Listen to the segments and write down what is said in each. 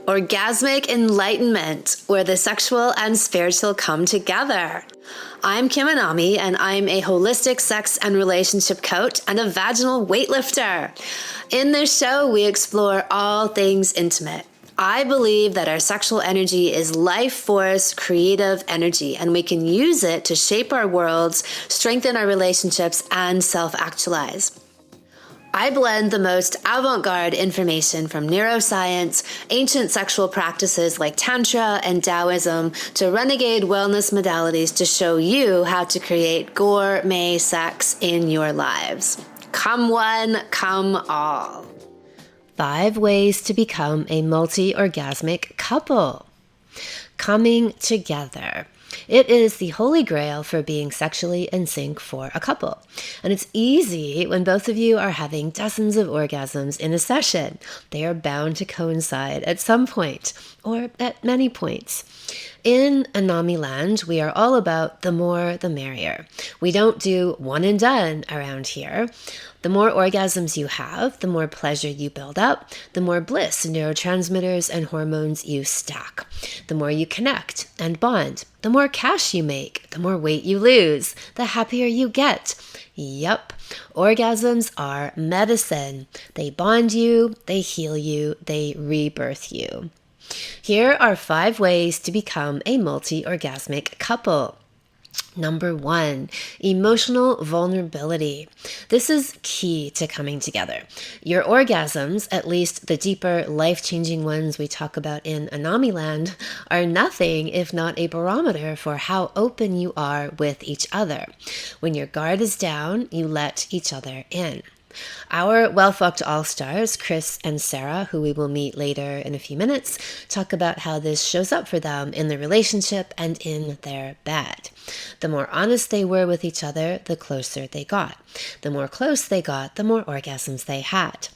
Orgasmic enlightenment, where the sexual and spiritual come together. I'm Kim Anami, and I'm a holistic sex and relationship coach and a vaginal weightlifter. In this show, we explore all things intimate. I believe that our sexual energy is life force, creative energy, and we can use it to shape our worlds, strengthen our relationships, and self-actualize. I blend the most avant-garde information from neuroscience, ancient sexual practices like Tantra and Taoism, to renegade wellness modalities to show you how to create gourmet sex in your lives. Come one, come all. 5 ways to become a multi-orgasmic couple. Coming together. It is the holy grail for being sexually in sync for a couple. And it's easy when both of you are having dozens of orgasms in a session. They are bound to coincide at some point, or at many points. In Anami land, we are all about the more the merrier. We don't do one and done around here. The more orgasms you have, the more pleasure you build up, the more bliss, neurotransmitters, and hormones you stack. The more you connect and bond, the more cash you make, the more weight you lose, the happier you get. Yup, orgasms are medicine. They bond you, they heal you, they rebirth you. Here are 5 ways to become a multi-orgasmic couple. Number 1, emotional vulnerability. This is key to coming together. Your orgasms, at least the deeper, life-changing ones we talk about in Anami land, are nothing if not a barometer for how open you are with each other. When your guard is down, you let each other in. Our well-fucked all-stars, Chris and Sara, who we will meet later in a few minutes, talk about how this shows up for them in the relationship and in their bed. The more honest they were with each other, the closer they got. The more close they got, the more orgasms they had.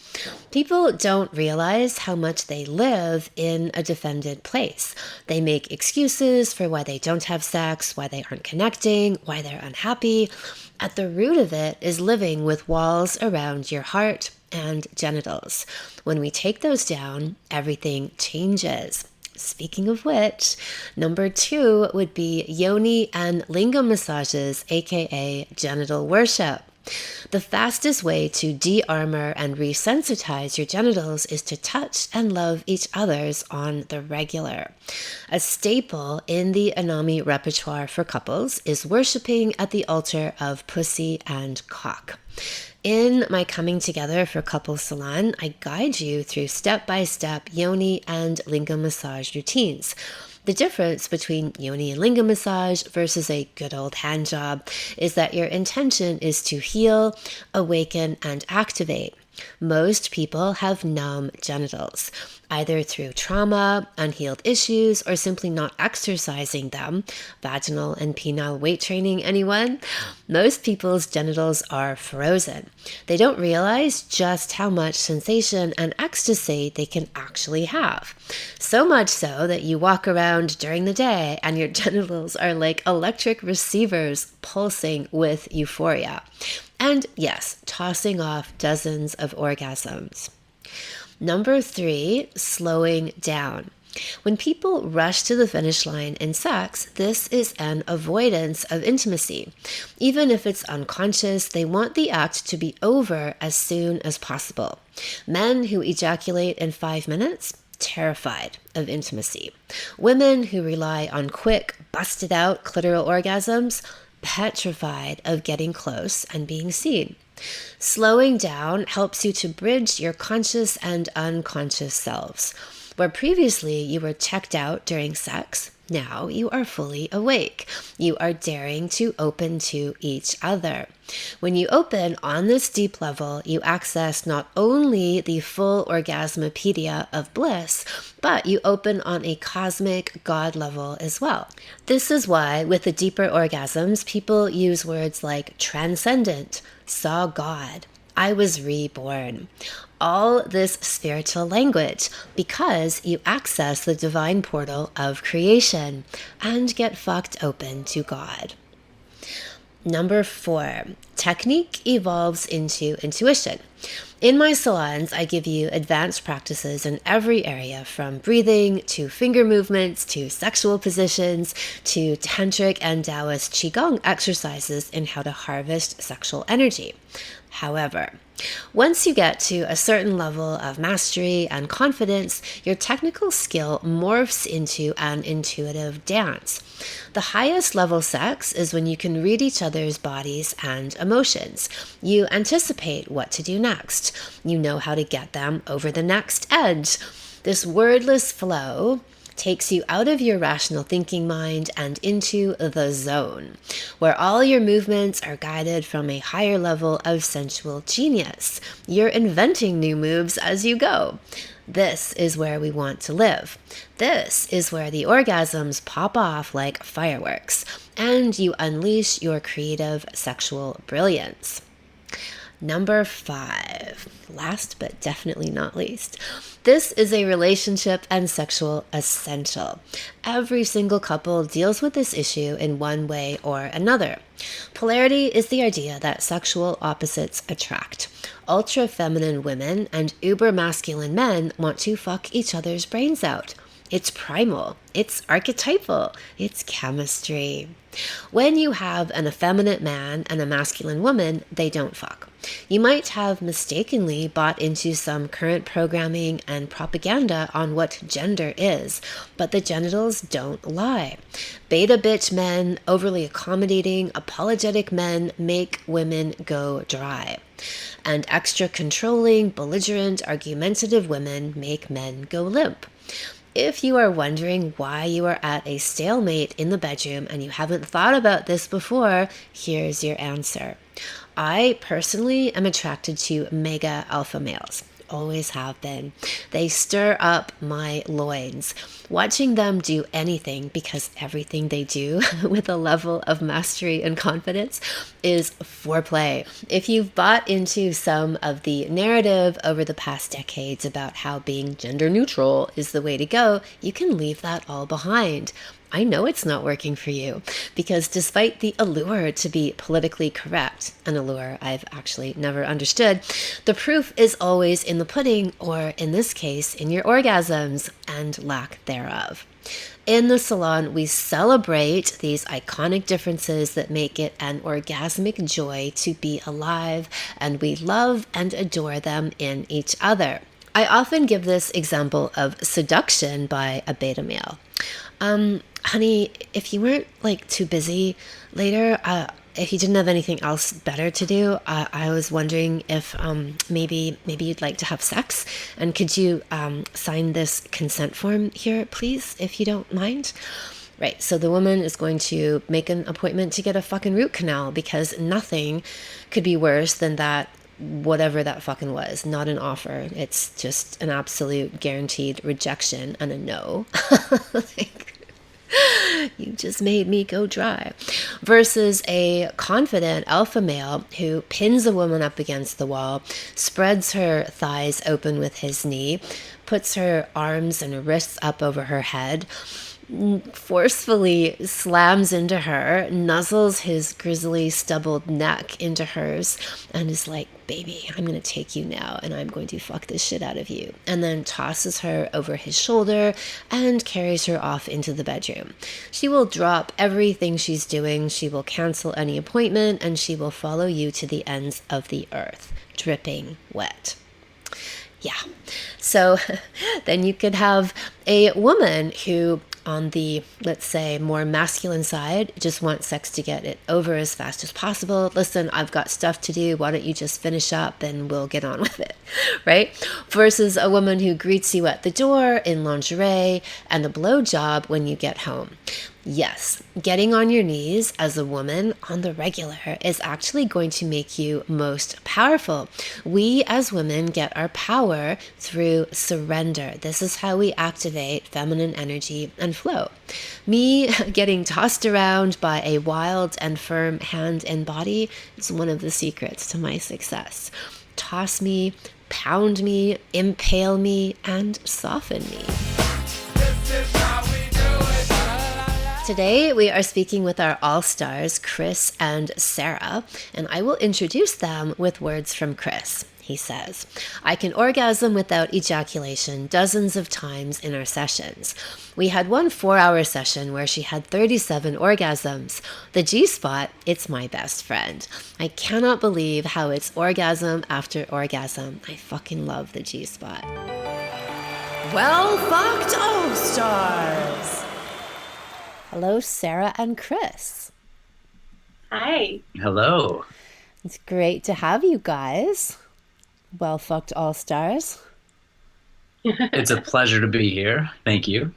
People don't realize how much they live in a defended place. They make excuses for why they don't have sex, why they aren't connecting, why they're unhappy. At the root of it is living with walls around your heart and genitals. When we take those down, everything changes. Speaking of which, number 2 would be yoni and lingam massages, aka genital worship. The fastest way to de-armor and resensitize your genitals is to touch and love each other's on the regular. A staple in the Anami repertoire for couples is worshiping at the altar of pussy and cock. In my Coming Together for Couples Salon, I guide you through step-by-step yoni and lingam massage routines. The difference between yoni and lingam massage versus a good old hand job is that your intention is to heal, awaken, and activate. Most people have numb genitals, either through trauma, unhealed issues, or simply not exercising them. Vaginal and penile weight training, anyone? Most people's genitals are frozen. They don't realize just how much sensation and ecstasy they can actually have. So much so that you walk around during the day and your genitals are like electric receivers pulsing with euphoria. And yes, tossing off dozens of orgasms. Number 3, slowing down. When people rush to the finish line in sex, this is an avoidance of intimacy. Even if it's unconscious, they want the act to be over as soon as possible. Men who ejaculate in 5 minutes, terrified of intimacy. Women who rely on quick, busted out clitoral orgasms, petrified of getting close and being seen. Slowing down helps you to bridge your conscious and unconscious selves. Where previously you were checked out during sex, now you are fully awake. You are daring to open to each other. When you open on this deep level, you access not only the full orgasmopedia of bliss, but you open on a cosmic God level as well. This is why with the deeper orgasms, people use words like transcendent, saw God, I was reborn. All this spiritual language because you access the divine portal of creation and get fucked open to God. Number 4, Technique evolves into intuition. In my salons, I give you advanced practices in every area, from breathing to finger movements to sexual positions to tantric and Taoist qigong exercises in how to harvest sexual energy. However, once you get to a certain level of mastery and confidence, your technical skill morphs into an intuitive dance. The highest level sex is when you can read each other's bodies and emotions. You anticipate what to do next. You know how to get them over the next edge. This wordless flow takes you out of your rational thinking mind and into the zone, where all your movements are guided from a higher level of sensual genius. You're inventing new moves as you go. This is where we want to live. This is where the orgasms pop off like fireworks, and you unleash your creative sexual brilliance. Number 5, last but definitely not least. This is a relationship and sexual essential. Every single couple deals with this issue in one way or another. Polarity is the idea that sexual opposites attract. Ultra feminine women and uber masculine men want to fuck each other's brains out. It's primal, it's archetypal, it's chemistry. When you have an effeminate man and a masculine woman, they don't fuck. You might have mistakenly bought into some current programming and propaganda on what gender is, but the genitals don't lie. Beta bitch men, overly accommodating, apologetic men make women go dry. And extra controlling, belligerent, argumentative women make men go limp. If you are wondering why you are at a stalemate in the bedroom and you haven't thought about this before, here's your answer. I personally am attracted to mega alpha males. Always have been. They stir up my loins. Watching them do anything, because everything they do with a level of mastery and confidence is foreplay. If you've bought into some of the narrative over the past decades about how being gender neutral is the way to go, you can leave that all behind. I know it's not working for you, because despite the allure to be politically correct, an allure I've actually never understood, the proof is always in the pudding, or in this case, in your orgasms and lack thereof. In the salon, we celebrate these iconic differences that make it an orgasmic joy to be alive, and we love and adore them in each other. I often give this example of seduction by a beta male. Honey, if you weren't too busy later, if you didn't have anything else better to do, I was wondering if maybe you'd like to have sex, and could you sign this consent form here, please, if you don't mind? Right, so the woman is going to make an appointment to get a fucking root canal, because nothing could be worse than that, whatever that fucking was. Not an offer. It's just an absolute guaranteed rejection and a no. You just made me go dry. Versus a confident alpha male who pins a woman up against the wall, spreads her thighs open with his knee, puts her arms and wrists up over her head, forcefully slams into her, nuzzles his grizzly stubbled neck into hers, and is like, baby, I'm going to take you now, and I'm going to fuck this shit out of you. And then tosses her over his shoulder and carries her off into the bedroom. She will drop everything she's doing. She will cancel any appointment, and she will follow you to the ends of the earth, dripping wet. Yeah. So then you could have a woman who, on the, let's say, more masculine side, just wants sex to get it over as fast as possible. Listen, I've got stuff to do. Why don't you just finish up and we'll get on with it, right? Versus a woman who greets you at the door in lingerie and a blowjob when you get home. Yes, getting on your knees as a woman on the regular is actually going to make you most powerful. We as women get our power through surrender. This is how we activate feminine energy and flow. Me getting tossed around by a wild and firm hand and body is one of the secrets to my success. Toss me, pound me, impale me, and soften me. Today, we are speaking with our all-stars, Chris and Sara, and I will introduce them with words from Chris. He says, I can orgasm without ejaculation dozens of times in our sessions. We had one 4-hour session where she had 37 orgasms. The Gspot, it's my best friend. I cannot believe how it's orgasm after orgasm. I fucking love the Gspot. Well fucked all-stars. Hello, Sara and Chris. Hi. Hello. It's great to have you guys. Well fucked all stars. It's a pleasure to be here. Thank you.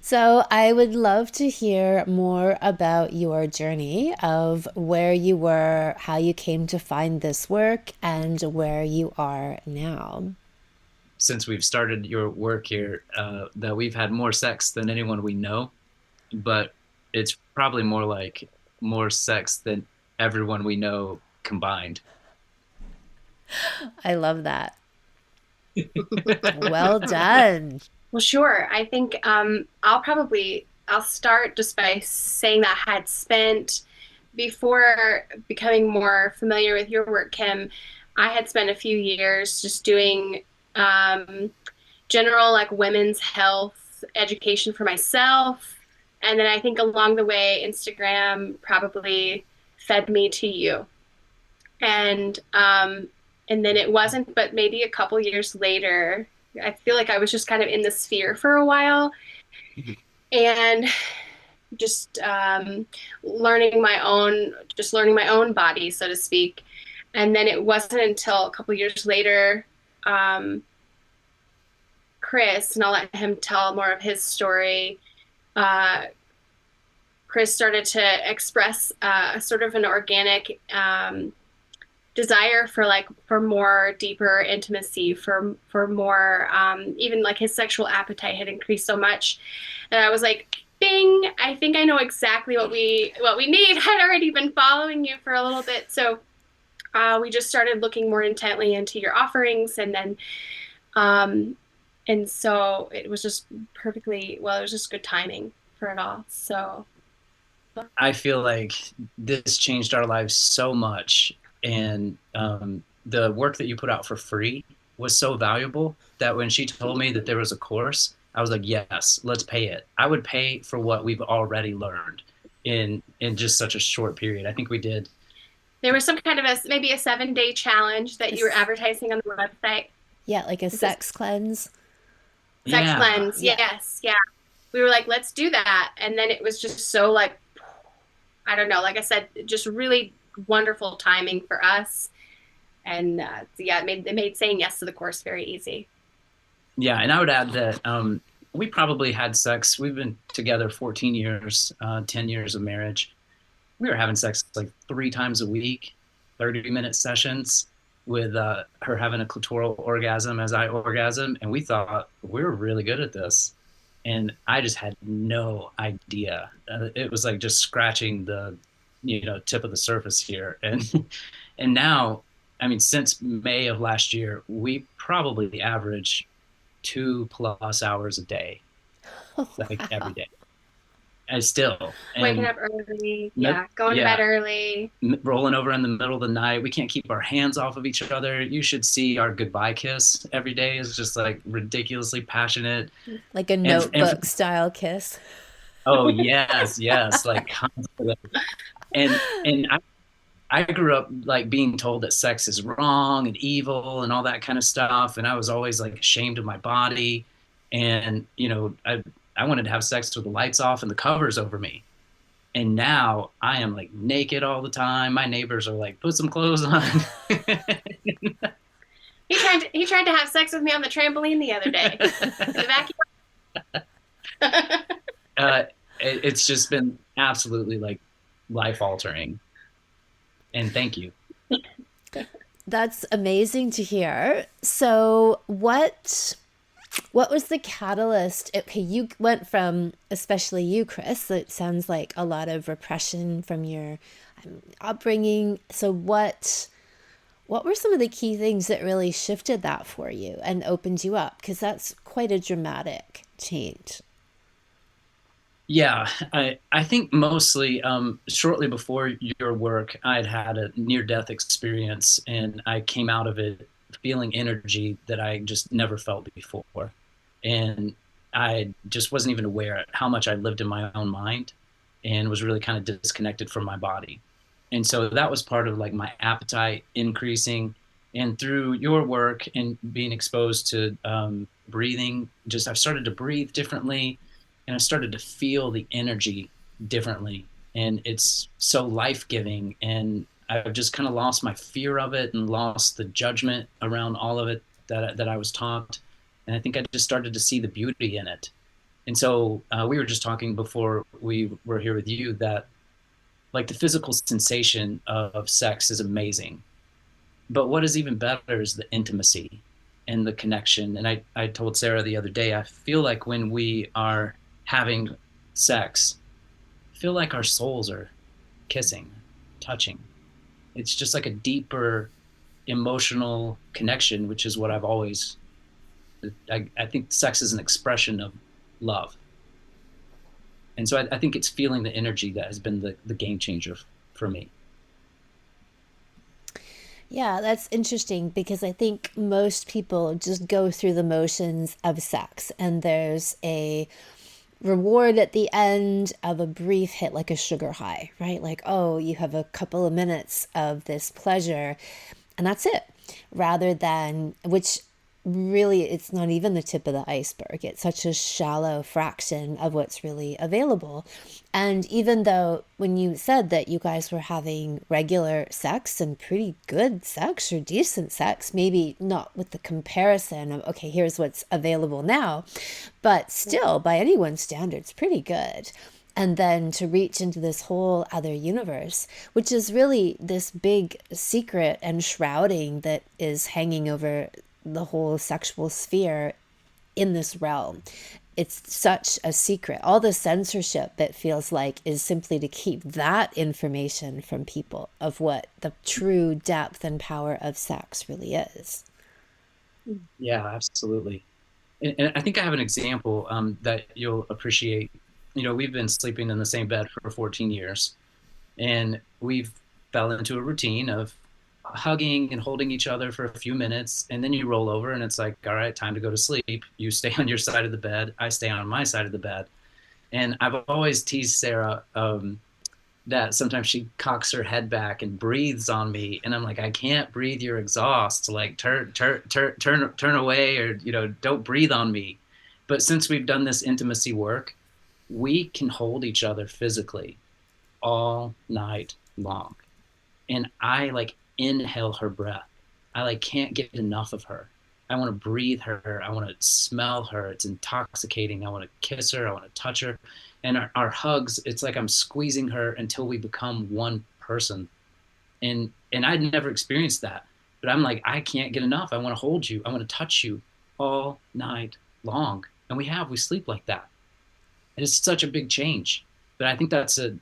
So I would love to hear more about your journey of where you were, how you came to find this work, and where you are now. Since we've started your work here, that we've had more sex than anyone we know, but it's probably more sex than everyone we know combined. I love that. Well done. Well, sure. I think I'll start just by saying that I had spent, before becoming more familiar with your work, Kim, I had spent a few years just doing general like women's health education for myself. And then I think along the way, Instagram probably fed me to you. And then it wasn't, but maybe a couple years later, I feel like I was just kind of in the sphere for a while and just learning my own body, so to speak. And then it wasn't until a couple years later, Chris, and I'll let him tell more of his story. Chris started to express sort of an organic desire for more deeper intimacy, for more even like his sexual appetite had increased so much, and I was like, bing, I think I know exactly what we need. I'd already been following you for a little bit, so we just started looking more intently into your offerings, and then and so it was just it was just good timing for it all. So I feel like this changed our lives so much. And the work that you put out for free was so valuable that when she told me that there was a course, I was like, yes, let's pay it. I would pay for what we've already learned in just such a short period. I think we did. There was some kind of maybe a 7-day challenge that you were advertising on the website. Yeah, like a sex cleanse. Sex cleanse, yes, yeah. We were like, let's do that. And then it was just so like, I don't know, like I said, just really wonderful timing for us. And it made saying yes to the course very easy. Yeah, and I would add that we probably had sex. We've been together 14 years, 10 years of marriage. We were having sex like 3 times a week, 30-minute sessions with her having a clitoral orgasm as I orgasm. And we thought we were really good at this. And I just had no idea. It was like just scratching the tip of the surface here. And now, I mean, since May of last year, we probably average 2+ hours a day, like every day. And waking up early, going to bed early, rolling over in the middle of the night. We can't keep our hands off of each other. You should see our goodbye kiss every day is just like ridiculously passionate, like a notebook style kiss. Oh yes, like constantly. And I grew up like being told that sex is wrong and evil and all that kind of stuff, and I was always like ashamed of my body, and I wanted to have sex with the lights off and the covers over me. And now I am like naked all the time. My neighbors are like, put some clothes on. He tried to have sex with me on the trampoline the other day. It's just been absolutely like life altering. And thank you. That's amazing to hear. So what was the catalyst? Okay, you went from, especially you, Chris, it sounds like a lot of repression from your upbringing. So what were some of the key things that really shifted that for you and opened you up? Because that's quite a dramatic change. Yeah, I think mostly shortly before your work, I'd had a near-death experience, and I came out of it feeling energy that I just never felt before. And I just wasn't even aware how much I lived in my own mind and was really kind of disconnected from my body. And so that was part of like my appetite increasing. And through your work and being exposed to breathing, just I've started to breathe differently, and I started to feel the energy differently. And it's so life giving. And I've just kind of lost my fear of it and lost the judgment around all of it that I was taught. And I think I just started to see the beauty in it. And so we were just talking before we were here with you that like the physical sensation of sex is amazing. But what is even better is the intimacy and the connection. And I told Sarah the other day, I feel like when we are having sex, I feel like our souls are kissing, touching. It's just like a deeper emotional connection, which is what I've always, I think sex is an expression of love. And so I think it's feeling the energy that has been the game changer for me. Yeah, that's interesting because I think most people just go through the motions of sex and there's a reward at the end of a brief hit, like a sugar high, right? Like, oh, you have a couple of minutes of this pleasure and that's it. Rather than, which really, it's not even the tip of the iceberg. It's such a shallow fraction of what's really available. And even though when you said that you guys were having regular sex and pretty good sex or decent sex, maybe not with the comparison of, okay, here's what's available now, but still, by anyone's standards, pretty good. And then to reach into this whole other universe, which is really this big secret and shrouding that is hanging over the whole sexual sphere in this realm. It's such a secret. All the censorship, it feels like, is simply to keep that information from people of what the true depth and power of sex really is. Yeah, absolutely. And I think I have an example that you'll appreciate. You know, we've been sleeping in the same bed for 14 years, and we've fell into a routine of hugging and holding each other for a few minutes, and then you roll over and it's like, all right, time to go to sleep. You stay on your side of the bed, I stay on my side of the bed. And I've always teased Sarah that sometimes she cocks her head back and breathes on me, and I'm like, I can't breathe your exhaust, like turn away, or don't breathe on me. But since we've done this intimacy work, we can hold each other physically all night long. And I like inhale her breath. I like can't get enough of her. I want to breathe her. I want to smell her. It's intoxicating. I want to kiss her. I want to touch her. And our hugs, it's like I'm squeezing her until we become one person. And I'd never experienced that. But I'm like, I can't get enough. I want to hold you. I want to touch you all night long. And we sleep like that. And it's such a big change. But I think that's a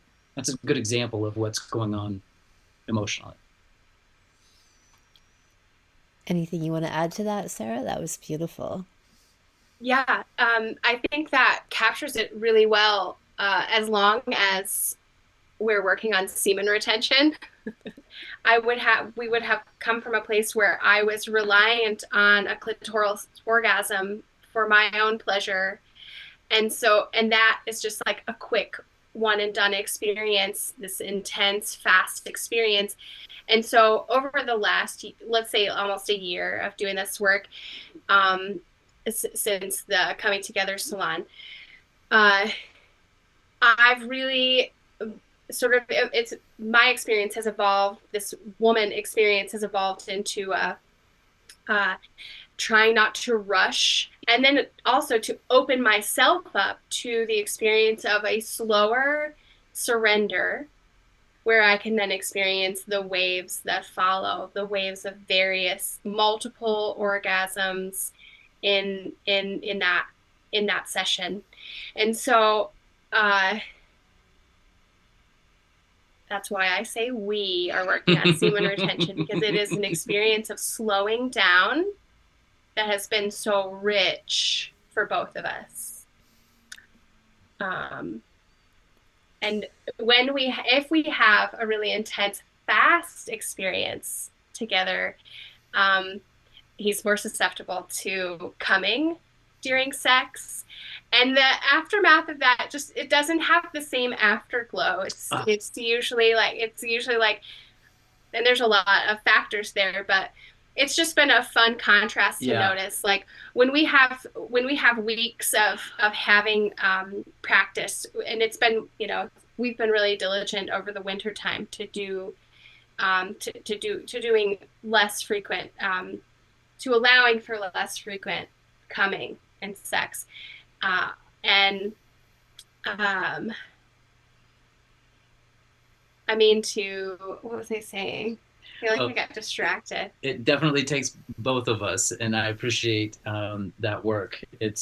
good example of what's going on emotionally. Anything you want to add to that, Sarah? That was beautiful. Yeah, I think that captures it really well. As long as we're working on semen retention, we would have come from a place where I was reliant on a clitoral orgasm for my own pleasure. And that is just like a quick one and done experience, this intense, fast experience. And so over the last, let's say almost a year of doing this work, since the Coming Together Salon, uh, I've really it's my experience has evolved. This woman experience has evolved into trying not to rush, and then also to open myself up to the experience of a slower surrender, where I can then experience the waves that follow, the waves of various multiple orgasms in that session. And so that's why I say we are working on semen retention, because it is an experience of slowing down that has been so rich for both of us. And if we have a really intense fast experience together, he's more susceptible to coming during sex. And the aftermath of that, just, it doesn't have the same afterglow. It's usually like, and there's a lot of factors there, but it's just been a fun contrast to notice. Like when we have weeks of having practice, and it's been, we've been really diligent over the winter time to doing less frequent, to allowing for less frequent coming and sex, and I mean, what was I saying? I feel like I got distracted. It definitely takes both of us, and I appreciate that work. The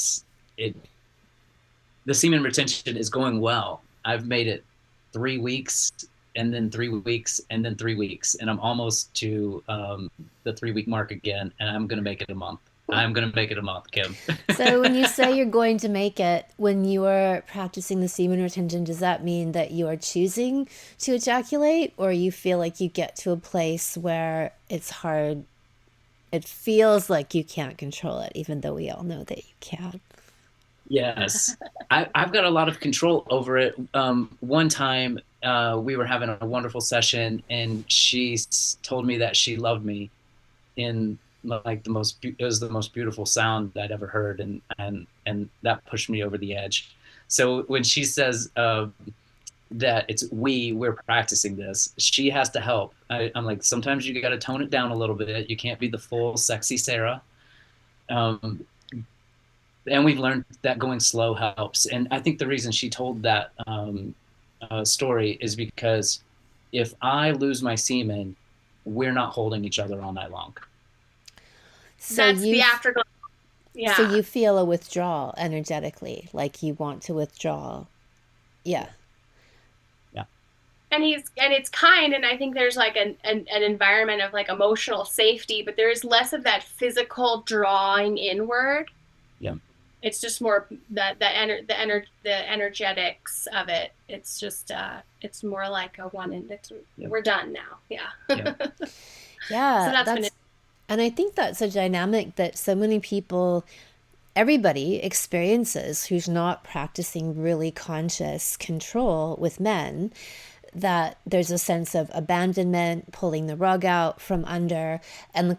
semen retention is going well. I've made it 3 weeks, and then 3 weeks, and then 3 weeks, and I'm almost to the 3-week mark again, and I'm going to make it a month. I'm going to make it a month, Kim. So when you say you're going to make it, when you are practicing the semen retention, does that mean that you are choosing to ejaculate, or you feel like you get to a place where it's hard? It feels like you can't control it, even though we all know that you can. Yes. I've got a lot of control over it. One time we were having a wonderful session, and she told me that she loved me in like it was the most beautiful sound I'd ever heard, and that pushed me over the edge. So when she says that we're practicing this, she has to help. I'm like, sometimes you got to tone it down a little bit. You can't be the full sexy Sara. And we've learned that going slow helps. And I think the reason she told that story is because if I lose my semen, we're not holding each other all night long. So that's the afterglow. Yeah. So you feel a withdrawal energetically, like you want to withdraw. Yeah. Yeah. And it's kind, and I think there's like an environment of like emotional safety, but there is less of that physical drawing inward. Yeah. It's just more the energetics of it. It's just it's more like a one, and we're done now. Yeah. Yeah. So that's and I think that's a dynamic that so many people, everybody experiences who's not practicing really conscious control with men, that there's a sense of abandonment, pulling the rug out from under, and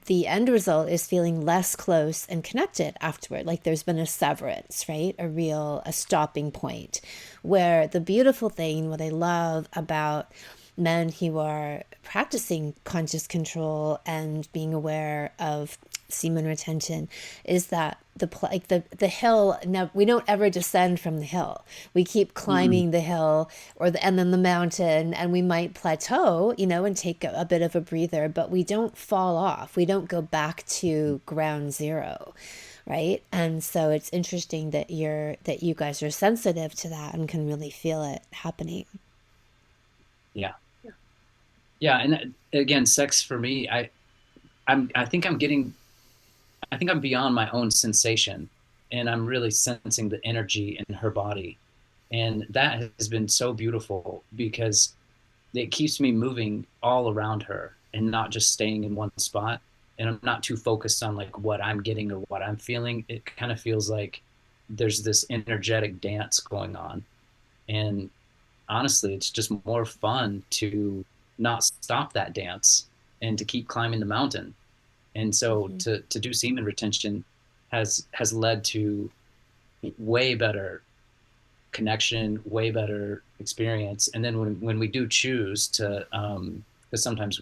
the end result is feeling less close and connected afterward. Like there's been a severance, right? A stopping point, where the beautiful thing, what I love about men who are practicing conscious control and being aware of semen retention is that the hill, now we don't ever descend from the hill. We keep climbing the hill and then the mountain, and we might plateau, and take a bit of a breather, but we don't fall off. We don't go back to ground zero. Right. And so it's interesting that you guys are sensitive to that and can really feel it happening. Yeah. And again, sex for me, I think I'm beyond my own sensation, and I'm really sensing the energy in her body. And that has been so beautiful because it keeps me moving all around her and not just staying in one spot. And I'm not too focused on like what I'm getting or what I'm feeling. It kind of feels like there's this energetic dance going on. And honestly, it's just more fun to not stop that dance and to keep climbing the mountain. And so to do semen retention has led to way better connection, way better experience. And then when we do choose to, because sometimes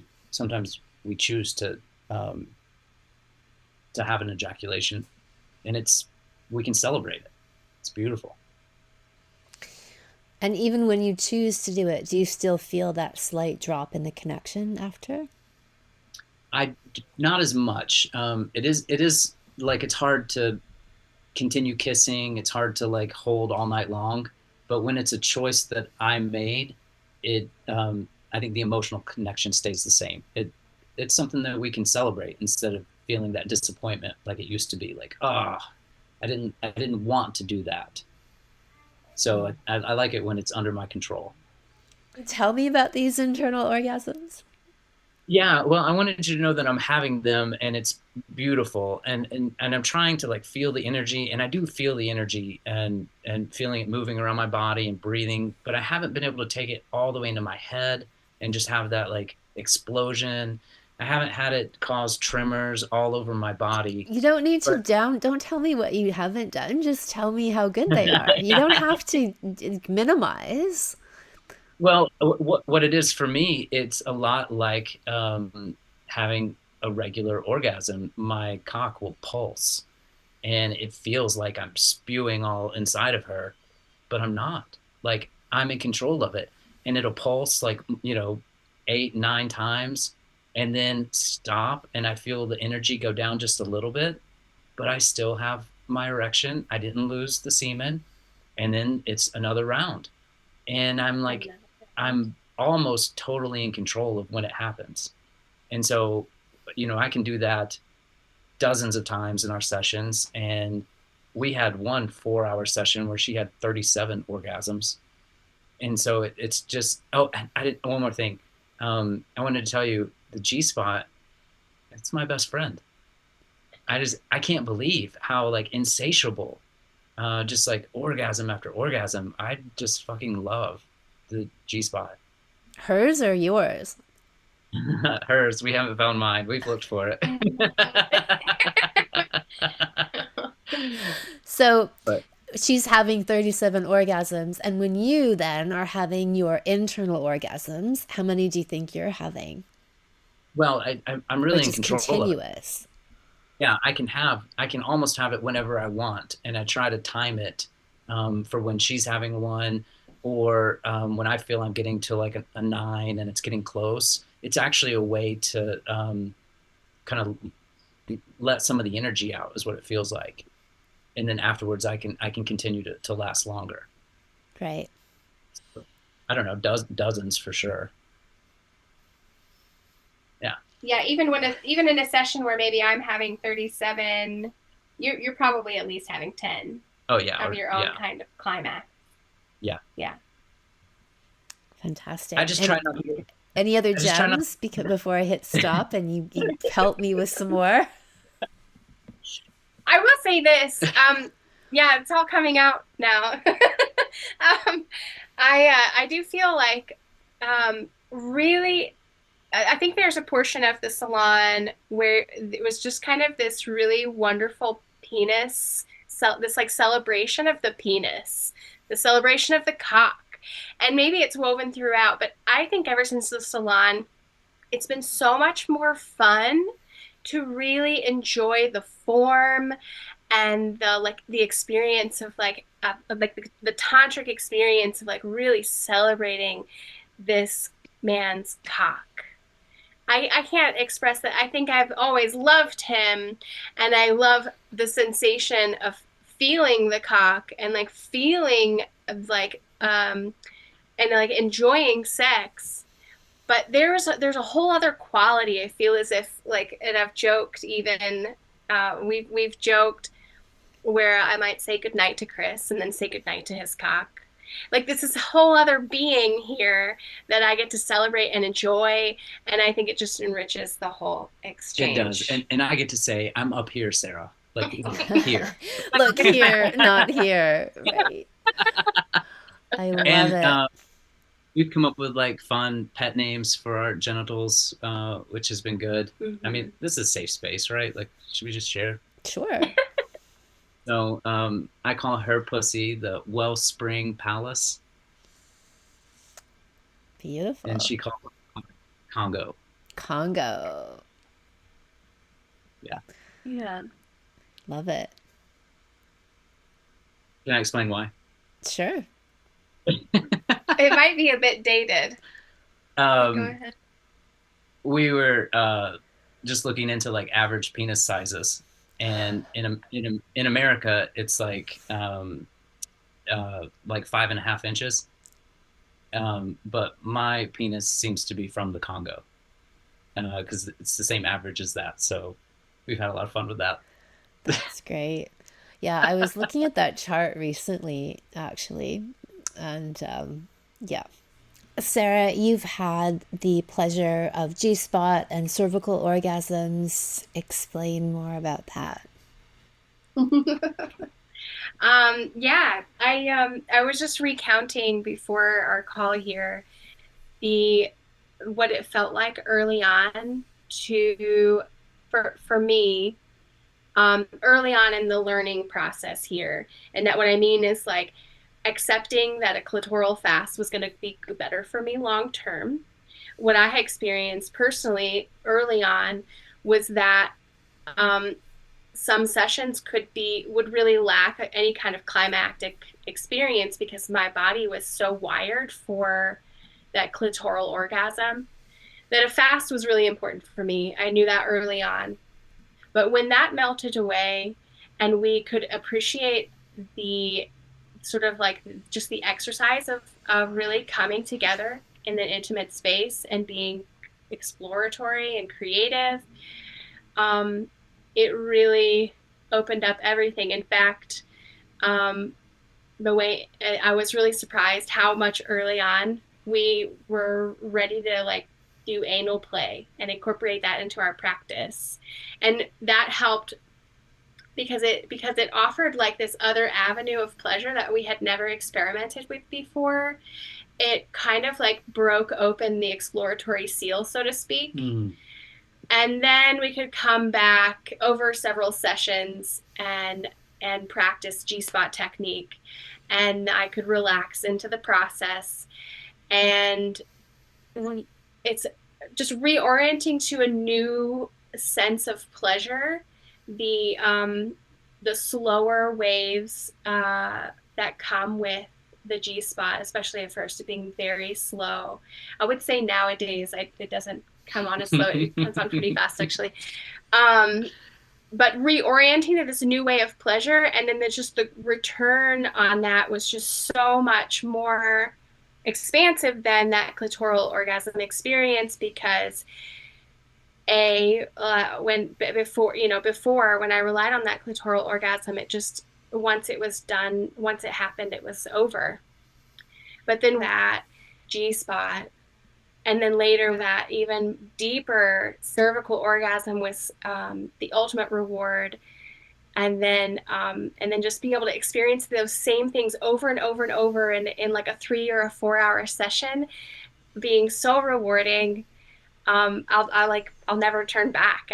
we choose to have an ejaculation, and we can celebrate it. It's beautiful. And even when you choose to do it, do you still feel that slight drop in the connection after? Not as much. It is like, it's hard to continue kissing. It's hard to like hold all night long. But when it's a choice that I made, I think the emotional connection stays the same. It's something that we can celebrate instead of feeling that disappointment like it used to be. Like, I didn't want to do that. So I like it when it's under my control. Tell me about these internal orgasms. Yeah, well, I wanted you to know that I'm having them and it's beautiful, and I'm trying to like feel the energy, and I do feel the energy and feeling it moving around my body and breathing, but I haven't been able to take it all the way into my head and just have that like explosion. I haven't had it cause tremors all over my body. You don't need to But don't tell me what you haven't done. Just tell me how good they are. You don't have to minimize. well, what it is for me, it's a lot like having a regular orgasm. My cock will pulse and it feels like I'm spewing all inside of her, but I'm not. Like I'm in control of it, and it'll pulse like 8, 9 times, and then stop, and I feel the energy go down just a little bit, but I still have my erection. I didn't lose the semen, and then it's another round, and I'm like, I'm almost totally in control of when it happens, and so, I can do that dozens of times in our sessions. And we had one 4-hour session where she had 37 orgasms. And so it's just, oh, I did one more thing. I wanted to tell you the Gspot, it's my best friend. I can't believe how like insatiable, just like orgasm after orgasm. I just fucking love the Gspot. Hers or yours? Hers, we haven't found mine. We've looked for it. So But she's having 37 orgasms. And when you then are having your internal orgasms, how many do you think you're having? well, I'm really Which in is control of it. continuous. Yeah, I can almost have it whenever I want, and I try to time it for when she's having one, or when I feel I'm getting to like a 9 and it's getting close. It's actually a way to kind of let some of the energy out, is what it feels like, and then afterwards I can continue to last longer. Right. I don't know, dozens for sure. Yeah. Yeah, even in a session where maybe I'm having 37, you're probably at least having 10 Oh yeah. of Or, your own yeah. kind of climax. Yeah. Yeah. Fantastic. I just And try not to. any other I just try not. gems before I hit stop and you help me with some more? I will say this. Yeah, it's all coming out now. I do feel like really. I think there's a portion of the salon where it was just kind of this really wonderful penis, this like celebration of the penis, the celebration of the cock. And maybe it's woven throughout, but I think ever since the salon, it's been so much more fun to really enjoy the form and the experience of the tantric experience of like really celebrating this man's cock. I can't express that. I think I've always loved him, and I love the sensation of feeling the cock and like feeling like and like enjoying sex. But there's a whole other quality. I feel as if like, and I've joked even we've joked where I might say goodnight to Chris and then say goodnight to his cock. Like this is a whole other being here that I get to celebrate and enjoy, and I think it just enriches the whole It does, exchange. and I get to say I'm up here, Sarah. Like here. Look here, not here. Right. I love And it. we've come up with like fun pet names for our genitals, which has been good. I mean, this is a safe space, right? Like, should we just share? Sure. So I call her pussy the Wellspring Palace, Beautiful. and she calls it Congo. Congo. Yeah. Yeah. Love it. Can I explain why? Sure. It might be a bit dated. Go Um, ahead. we were just looking into like average penis sizes, and in America, it's like 5.5 inches. But my penis seems to be from the Congo, because it's the same average as that. So we've had a lot of fun with that. That's great. Yeah, I was looking at that chart recently, actually. And yeah. Sara, you've had the pleasure of Gspot and cervical orgasms. Explain more about that. Yeah, I was just recounting before our call here the what it felt like early on to for me early on in the learning process here. And that what I mean is like accepting that a clitoral fast was going to be better for me long term. What I experienced personally early on was that um, some sessions would really lack any kind of climactic experience because my body was so wired for that clitoral orgasm that a fast was really important for me. I knew that early on. But when that melted away and we could appreciate the sort of like just the exercise of really coming together in an intimate space and being exploratory and creative, um, it really opened up everything. In fact, um, the way I was really surprised how much early on we were ready to like do anal play and incorporate that into our practice. And that helped because it offered like this other avenue of pleasure that we had never experimented with before. It kind of like broke open the exploratory seal, so to speak. And then we could come back over several sessions and practice Gspot technique, and I could relax into the process. And it's just reorienting to a new sense of pleasure. The slower waves that come with the Gspot, especially at first, being very slow. I would say nowadays it doesn't come on as slow. It comes on pretty fast, actually. But reorienting to this new way of pleasure, and then just the return on that was just so much more expansive than that clitoral orgasm experience because before when I relied on that clitoral orgasm, it just once it was done, once it happened, it was over. But then that Gspot, and then later that even deeper cervical orgasm was the ultimate reward. And then just being able to experience those same things over and over and over in like a 3 or a 4 hour session, being so rewarding. I'll never turn back.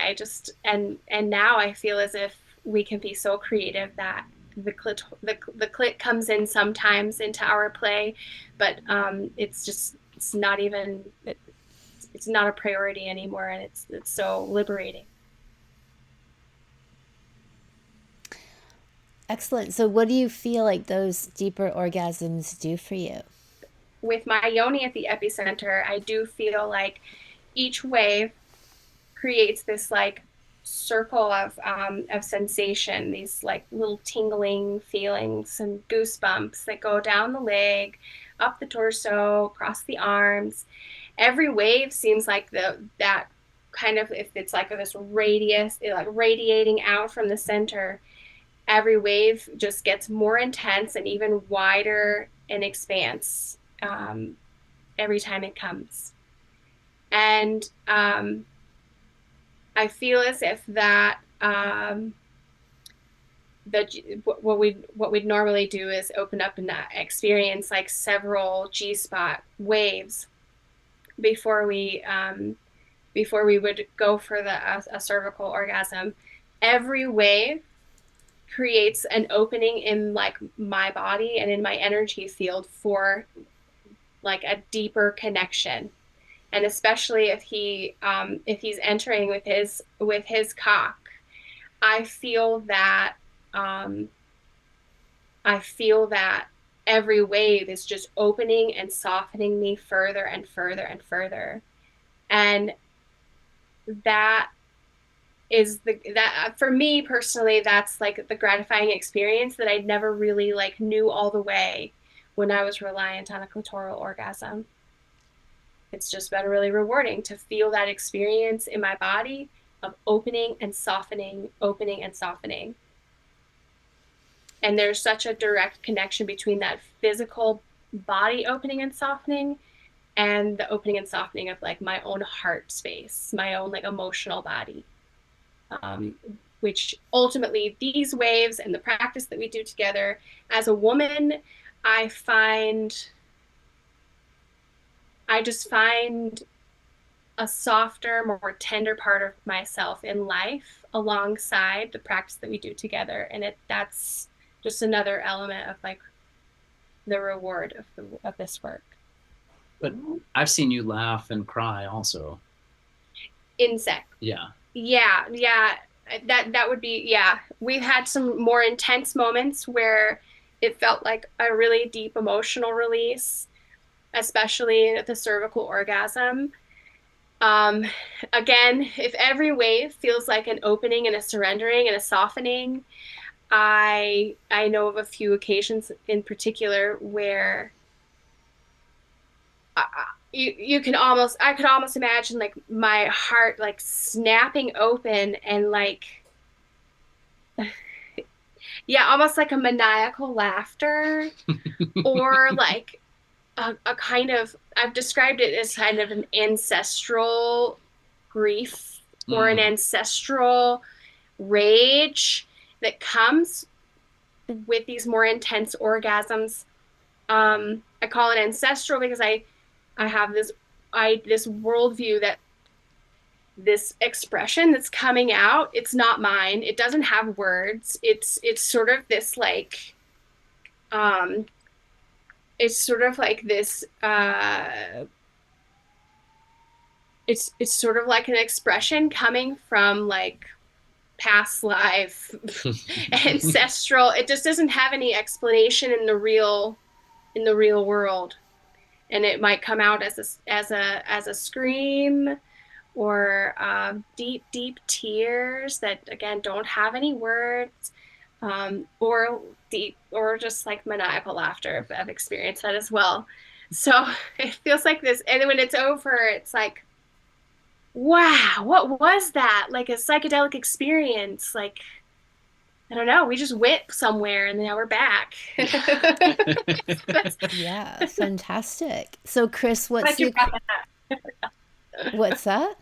And now I feel as if we can be so creative that the clit comes in sometimes into our play, but it's not even it's not a priority anymore, and it's so liberating. Excellent. So, what do you feel like those deeper orgasms do for you? With my yoni at the epicenter, I do feel like each wave creates this like circle of sensation, these like little tingling feelings and goosebumps that go down the leg, up the torso, across the arms. Every wave seems like that kind of, if it's like this radius, like radiating out from the center. Every wave just gets more intense and even wider in expanse every time it comes. And I feel as if that what we'd normally do is open up and experience like several Gspot waves before we would go for a cervical orgasm. Every wave creates an opening in like my body and in my energy field for like a deeper connection. And especially if he's entering with his cock, I feel that every wave is just opening and softening me further and further and further. And that for me personally, that's like the gratifying experience that I never really like knew all the way when I was reliant on a clitoral orgasm. It's just been really rewarding to feel that experience in my body of opening and softening, opening and softening. And there's such a direct connection between that physical body opening and softening and the opening and softening of like my own heart space, my own like emotional body. Which ultimately these waves and the practice that we do together as a woman, I just find a softer, more tender part of myself in life alongside the practice that we do together. And that's just another element of like the reward of this work. But I've seen you laugh and cry also. In sex. Yeah. Yeah. That would be, yeah. We've had some more intense moments where it felt like a really deep emotional release, especially at the cervical orgasm. Again, if every wave feels like an opening and a surrendering and a softening, I know of a few occasions in particular where I could almost imagine like my heart like snapping open and like, yeah, almost like a maniacal laughter or like a kind of, I've described it as kind of an ancestral grief or an ancestral rage that comes with these more intense orgasms. I call it ancestral because I have this worldview that this expression that's coming out, it's not mine. It doesn't have words. It's sort of this like, it's sort of like this, it's sort of like an expression coming from like past life, ancestral. It just doesn't have any explanation in the real world. And it might come out as a scream or deep tears that again don't have any words, or just like maniacal laughter. I've experienced that as well. So it feels like this, and then when it's over, it's like, wow, what was that? Like a psychedelic experience. Like, I don't know, we just went somewhere and now we're back. Yeah, fantastic. So Chris, what's Glad you brought that up. What's that?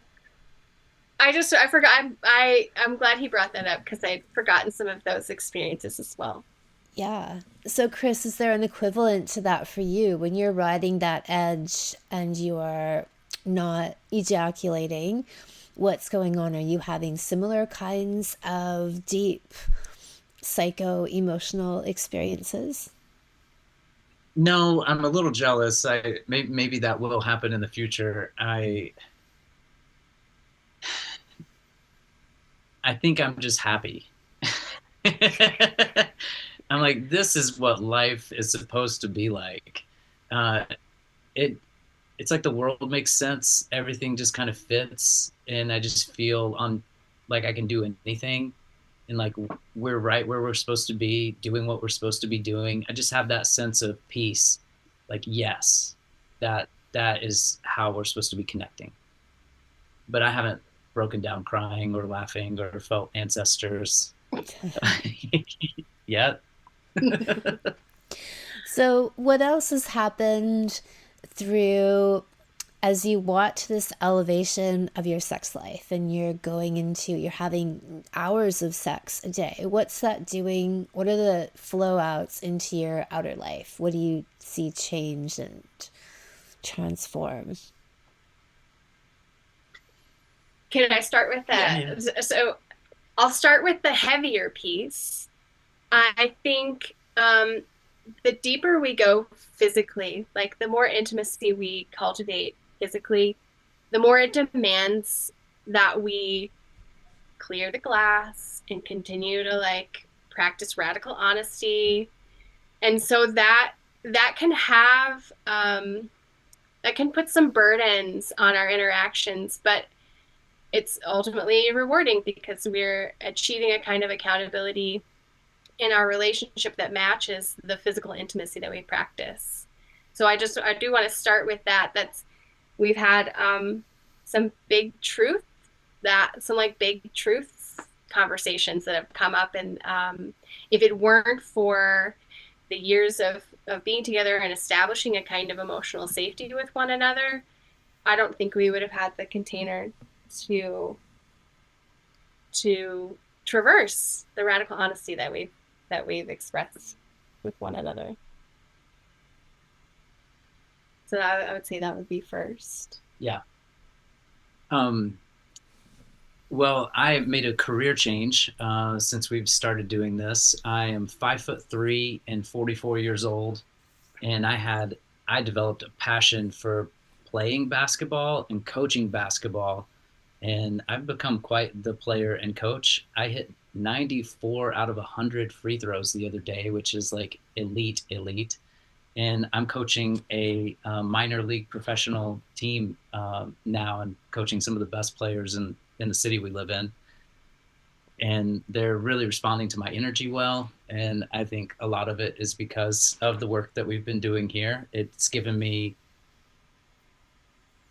I forgot. I'm glad he brought that up because I'd forgotten some of those experiences as well. Yeah. So Chris, is there an equivalent to that for you when you're riding that edge and you are not ejaculating? What's going on? Are you having similar kinds of deep psycho-emotional experiences? No, I'm a little jealous. Maybe that will happen in the future. I think I'm just happy. I'm like, this is what life is supposed to be like. It's like the world makes sense. Everything just kind of fits, and I just feel like I can do anything, and like we're right where we're supposed to be, doing what we're supposed to be doing. I just have that sense of peace. Like, yes, that is how we're supposed to be connecting. But I haven't broken down crying or laughing or felt ancestors yet. So what else has happened through as you watch this elevation of your sex life and you're having hours of sex a day? What's that doing? What are the flow outs into your outer life? What do you see change and transform? Can I start with that? Yeah. So I'll start with the heavier piece. I think the deeper we go physically, like the more intimacy we cultivate physically, the more it demands that we clear the glass and continue to like practice radical honesty. And so that can have, that can put some burdens on our interactions, but it's ultimately rewarding because we're achieving a kind of accountability in our relationship that matches the physical intimacy that we practice. So I do want to start with that. We've had some big truths conversations that have come up. And if it weren't for the years of being together and establishing a kind of emotional safety with one another, I don't think we would have had the container to traverse the radical honesty that we've expressed with one another. So I would say that would be first. Yeah. Well, I made a career change since we've started doing this. I am 5'3" and 44 years old, and I developed a passion for playing basketball and coaching basketball, and I've become quite the player and coach. I hit 94 out of 100 free throws the other day, which is like elite. And I'm coaching a minor league professional team now, and coaching some of the best players in the city we live in. And they're really responding to my energy well. And I think a lot of it is because of the work that we've been doing here. It's given me,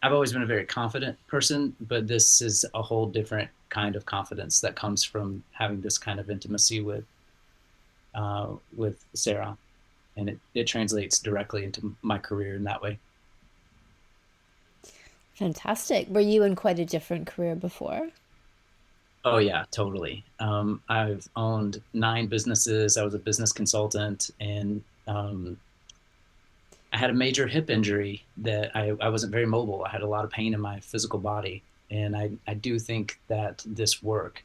I've always been a very confident person, but this is a whole different kind of confidence that comes from having this kind of intimacy with Sara. And it translates directly into my career in that way. Fantastic. Were you in quite a different career before? Oh yeah, totally. I've owned 9 businesses. I was a business consultant, and I had a major hip injury that I wasn't very mobile. I had a lot of pain in my physical body. And I do think that this work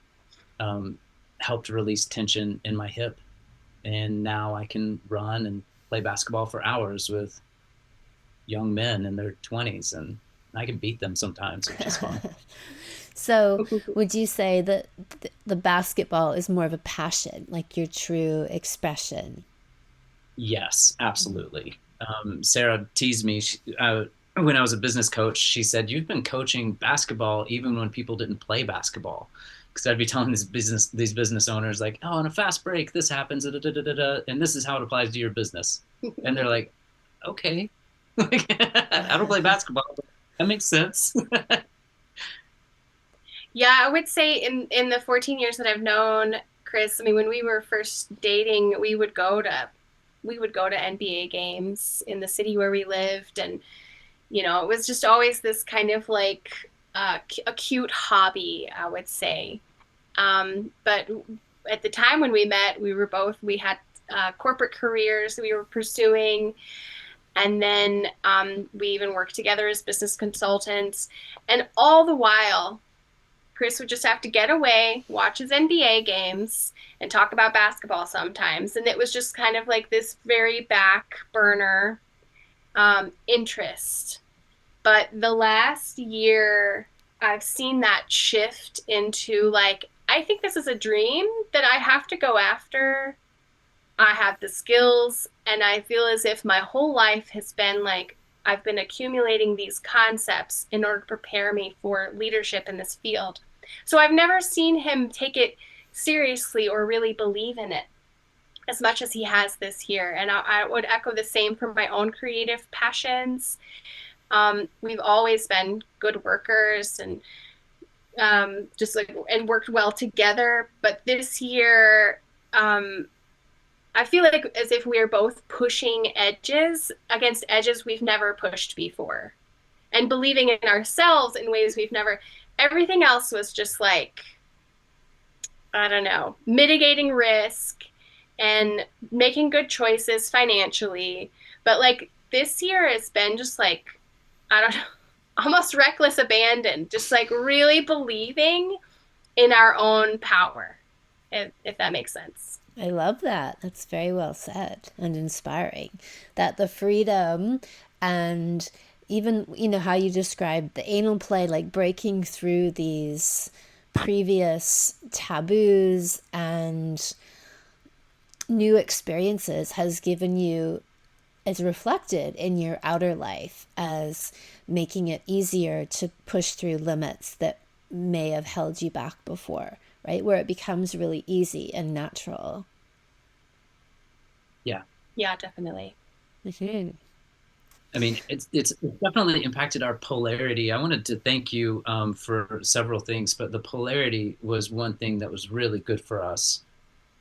helped release tension in my hip. And now I can run and play basketball for hours with young men in their 20s, and I can beat them sometimes, which is fun. So would you say that the basketball is more of a passion, like your true expression? Yes, absolutely. Sara teased me when I was a business coach. She said, "You've been coaching basketball even when people didn't play basketball." Because I'd be telling these business owners, like, "Oh, on a fast break, this happens, da, da, da, da, da, and this is how it applies to your business." And they're like, "Okay." Like, I don't play basketball, but that makes sense. Yeah, I would say in the 14 years that I've known Chris, I mean, when we were first dating, we would go to NBA games in the city where we lived, and it was just always this kind of like a cute hobby, I would say. But at the time when we met, we had corporate careers that we were pursuing. And then we even worked together as business consultants. And all the while, Chris would just have to get away, watch his NBA games, and talk about basketball sometimes. And it was just kind of like this very back burner interest. But the last year, I've seen that shift into like, I think this is a dream that I have to go after. I have the skills, and I feel as if my whole life has been like, I've been accumulating these concepts in order to prepare me for leadership in this field. So I've never seen him take it seriously or really believe in it as much as he has this year. And I would echo the same for my own creative passions. We've always been good workers and just like, and worked well together. But this year, I feel like as if we are both pushing edges against edges we've never pushed before, and believing in ourselves in ways we've never. Everything else was just like, I don't know, mitigating risk and making good choices financially. But like this year has been just like, I don't know, almost reckless abandon, just like really believing in our own power, if that makes sense. I love that. That's very well said and inspiring. That the freedom and even, how you described the anal play, like breaking through these previous taboos and new experiences has given you, is reflected in your outer life as making it easier to push through limits that may have held you back before, right? Where it becomes really easy and natural. Yeah. Yeah, definitely. Mm-hmm. I mean, it's definitely impacted our polarity. I wanted to thank you for several things, but the polarity was one thing that was really good for us.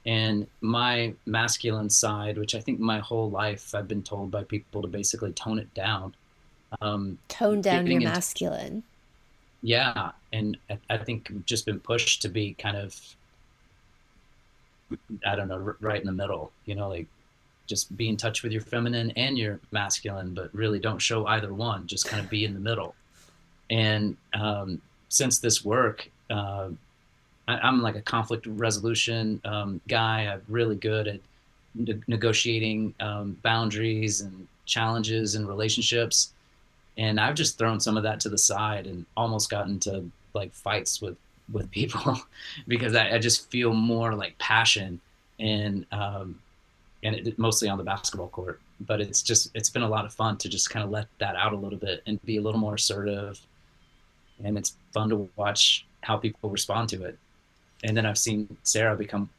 And my masculine side, which I think my whole life I've been told by people to basically tone it down. Um, Tone down your Getting into, masculine. yeah, and I think we've just been pushed to be kind of, I don't know, right in the middle, like just be in touch with your feminine and your masculine, but really don't show either one, just kind of be in the middle. And since this work, I'm like a conflict resolution guy. I'm really good at negotiating boundaries and challenges in relationships. And I've just thrown some of that to the side and almost gotten to like fights with people because I just feel more like passion and mostly on the basketball court. But it's been a lot of fun to just kind of let that out a little bit and be a little more assertive. And it's fun to watch how people respond to it. And then I've seen Sara become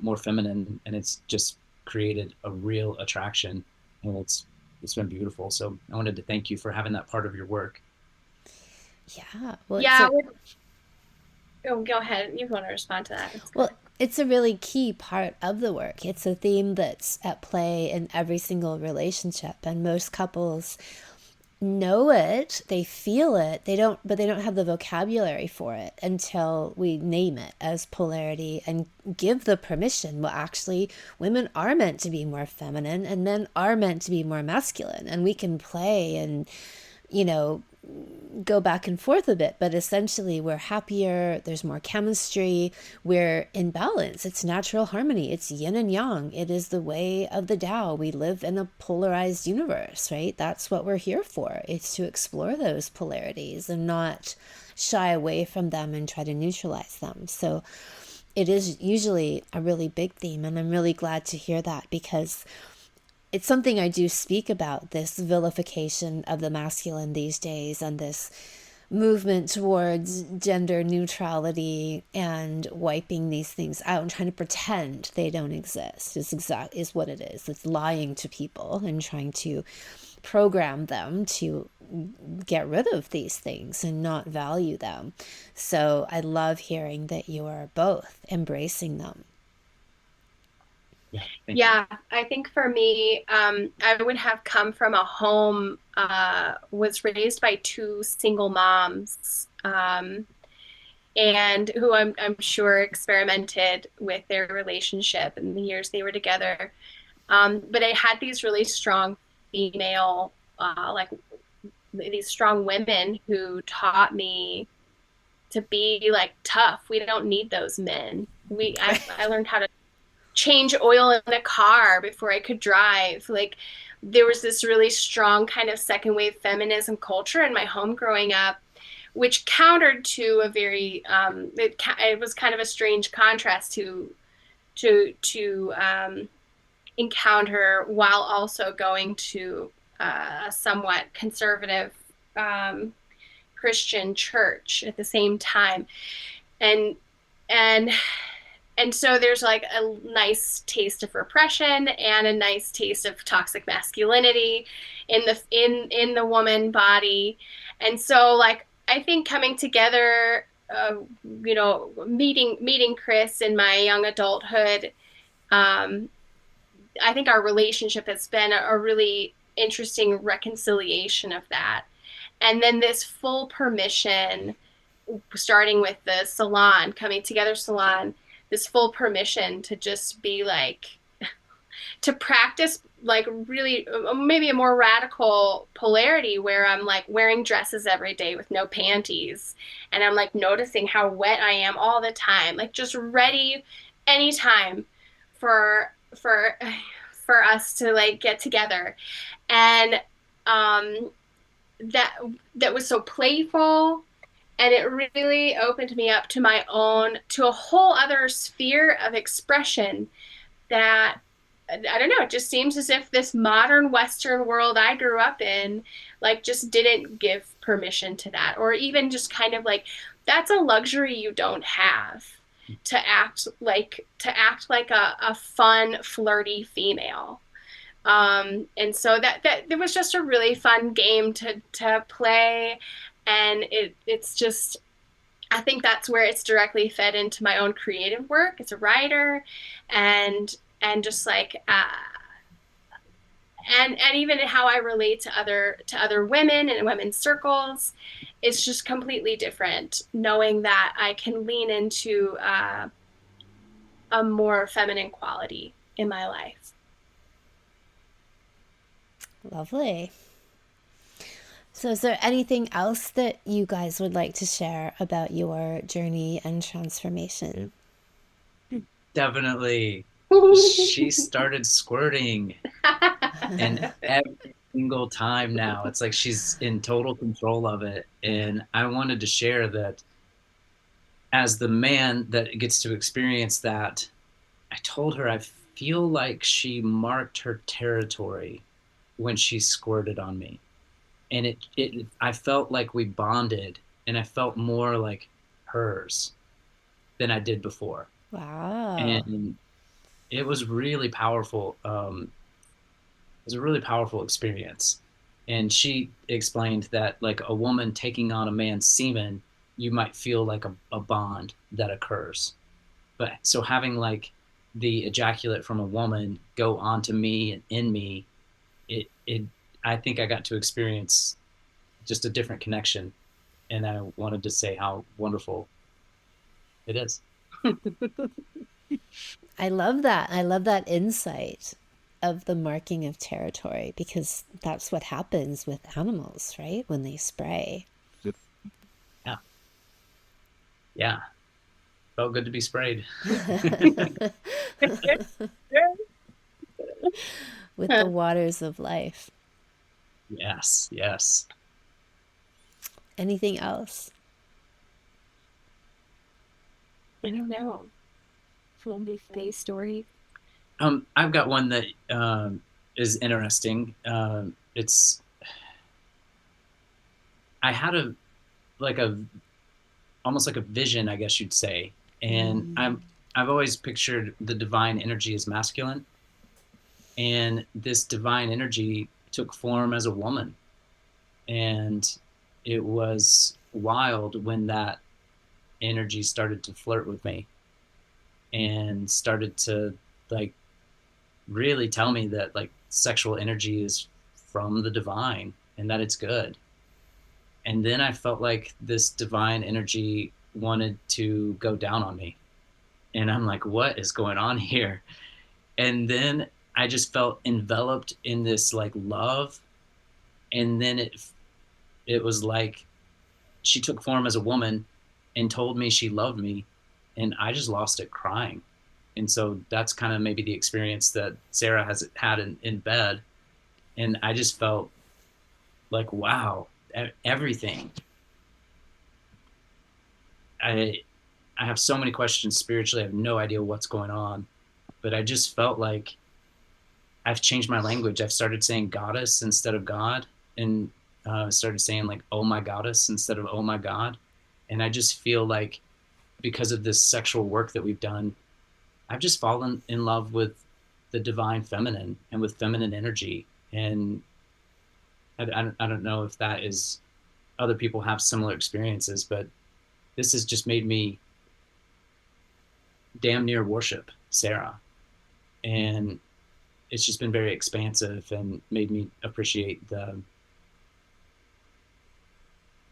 more feminine, and it's just created a real attraction, and it's been beautiful. So I wanted to thank you for having that part of your work. Yeah. Well, Yeah, go ahead. You want to respond to that? That's well, good. it's a really key part of the work. It's a theme that's at play in every single relationship, and most couples know it, they feel it, they don't have the vocabulary for it until we name it as polarity and give the permission. Well, actually, women are meant to be more feminine and men are meant to be more masculine, and we can play and, you know, go back and forth a bit, but essentially we're happier, there's more chemistry, we're in balance. It's natural harmony, it's yin and yang. It is the way of the Tao. We live in a polarized universe, right? That's what we're here for. It's to explore those polarities and not shy away from them and try to neutralize them. So it is usually a really big theme, and I'm really glad to hear that, because it's something I do speak about, this vilification of the masculine these days and this movement towards gender neutrality and wiping these things out and trying to pretend they don't exist is what it is. It's lying to people and trying to program them to get rid of these things and not value them. So I love hearing that you are both embracing them. Yeah, thank you. Yeah, I think for me, I would have come from a home, was raised by two single moms, and who I'm sure experimented with their relationship in the years they were together. But I had these really strong female, like these strong women who taught me to be like tough. We don't need those men. I learned how to change oil in a car before I could drive. Like there was this really strong kind of second wave feminism culture in my home growing up, which countered to a very it was kind of a strange contrast to encounter while also going to a somewhat conservative Christian church at the same time, and and and so there's like a nice taste of repression and a nice taste of toxic masculinity in the woman body. And so like I think coming together, meeting Chris in my young adulthood, um, I think our relationship has been a really interesting reconciliation of that. And then this full permission, starting with the salon, coming together salon, this full permission to just be like, to practice like really maybe a more radical polarity where I'm like wearing dresses every day with no panties, and I'm like noticing how wet I am all the time, like just ready anytime for for for us to like get together. And um that that was so playful, and it really opened me up to to a whole other sphere of expression that I don't know, it just seems as if this modern Western world I grew up in, like, just didn't give permission to that, or even just kind of like, that's a luxury you don't have, to act like a fun, flirty female. And so that it was just a really fun game to play, and it's just, I think that's where it's directly fed into my own creative work as a writer, and just like and even how I relate to other women and women's circles. It's just completely different knowing that I can lean into a more feminine quality in my life. Lovely. So, is there anything else that you guys would like to share about your journey and transformation? Definitely. She started squirting, and every single time now, it's like she's in total control of it. And I wanted to share that as the man that gets to experience that, I told her I feel like she marked her territory when she squirted on me. And it I felt like we bonded, and I felt more like hers than I did before. Wow. And it was really powerful. It was a really powerful experience. And she explained that, like, a woman taking on a man's semen, you might feel like a bond that occurs. But so having like the ejaculate from a woman go onto me and in me, it I think I got to experience just a different connection, and I wanted to say how wonderful it is. I love that. I love that insight of the marking of territory, because that's what happens with animals, right? When they spray. Yeah, yeah, felt good to be sprayed. With the waters of life. Yes, yes. Anything else? I don't know. From face story. I've got one that is interesting. It's I had a almost like a vision, I guess you'd say, and I've always pictured the divine energy as masculine, and this divine energy took form as a woman, and it was wild when that energy started to flirt with me and started to, like, really tell me that, like, sexual energy is from the divine and that it's good. And then I felt like this divine energy wanted to go down on me, and I'm like, what is going on here? And then I just felt enveloped in this, like, love. And then it was like she took form as a woman and told me she loved me, and I just lost it crying. And so that's kind of maybe the experience that Sara has had in bed. And I just felt like, wow, everything. I I have so many questions spiritually. I have no idea what's going on, but I just felt like I've changed my language. I've started saying goddess instead of God, and started saying, like, oh my goddess instead of oh my God. And I just feel like, because of this sexual work that we've done, I've just fallen in love with the divine feminine and with feminine energy. And I don't know if that is, other people have similar experiences, but this has just made me damn near worship Sara. And it's just been very expansive and made me appreciate the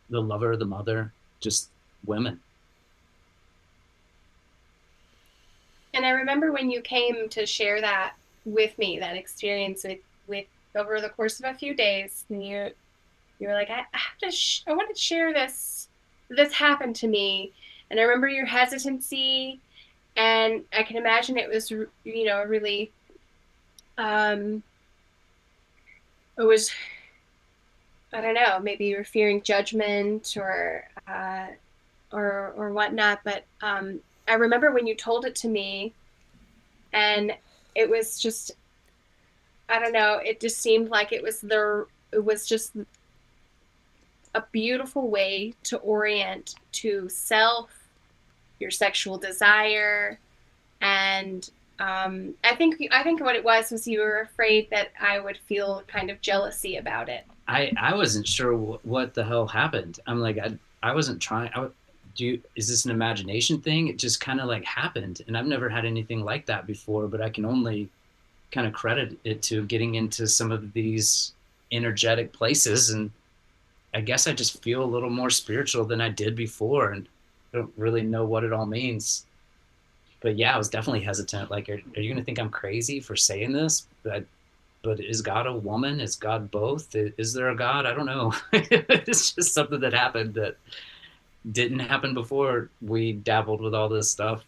lover, the mother, just women. And I remember when you came to share that with me, that experience with over the course of a few days, and you were like, I have to I want to share this. This happened to me, and I remember your hesitancy, and I can imagine it was, really, it was, I don't know, maybe you were fearing judgment or whatnot, but I remember when you told it to me, and it was just, I don't know, it just seemed like it was just a beautiful way to orient to self, your sexual desire, and I think what it was you were afraid that I would feel kind of jealousy about it. I wasn't sure what the hell happened. I'm like, I wasn't trying. Is this an imagination thing? It just kind of like happened. And I've never had anything like that before, but I can only kind of credit it to getting into some of these energetic places. And I guess I just feel a little more spiritual than I did before. And I don't really know what it all means. But yeah, I was definitely hesitant. Like, are you going to think I'm crazy for saying this? But is God a woman? Is God both? Is there a God? I don't know. It's just something that happened that didn't happen before we dabbled with all this stuff.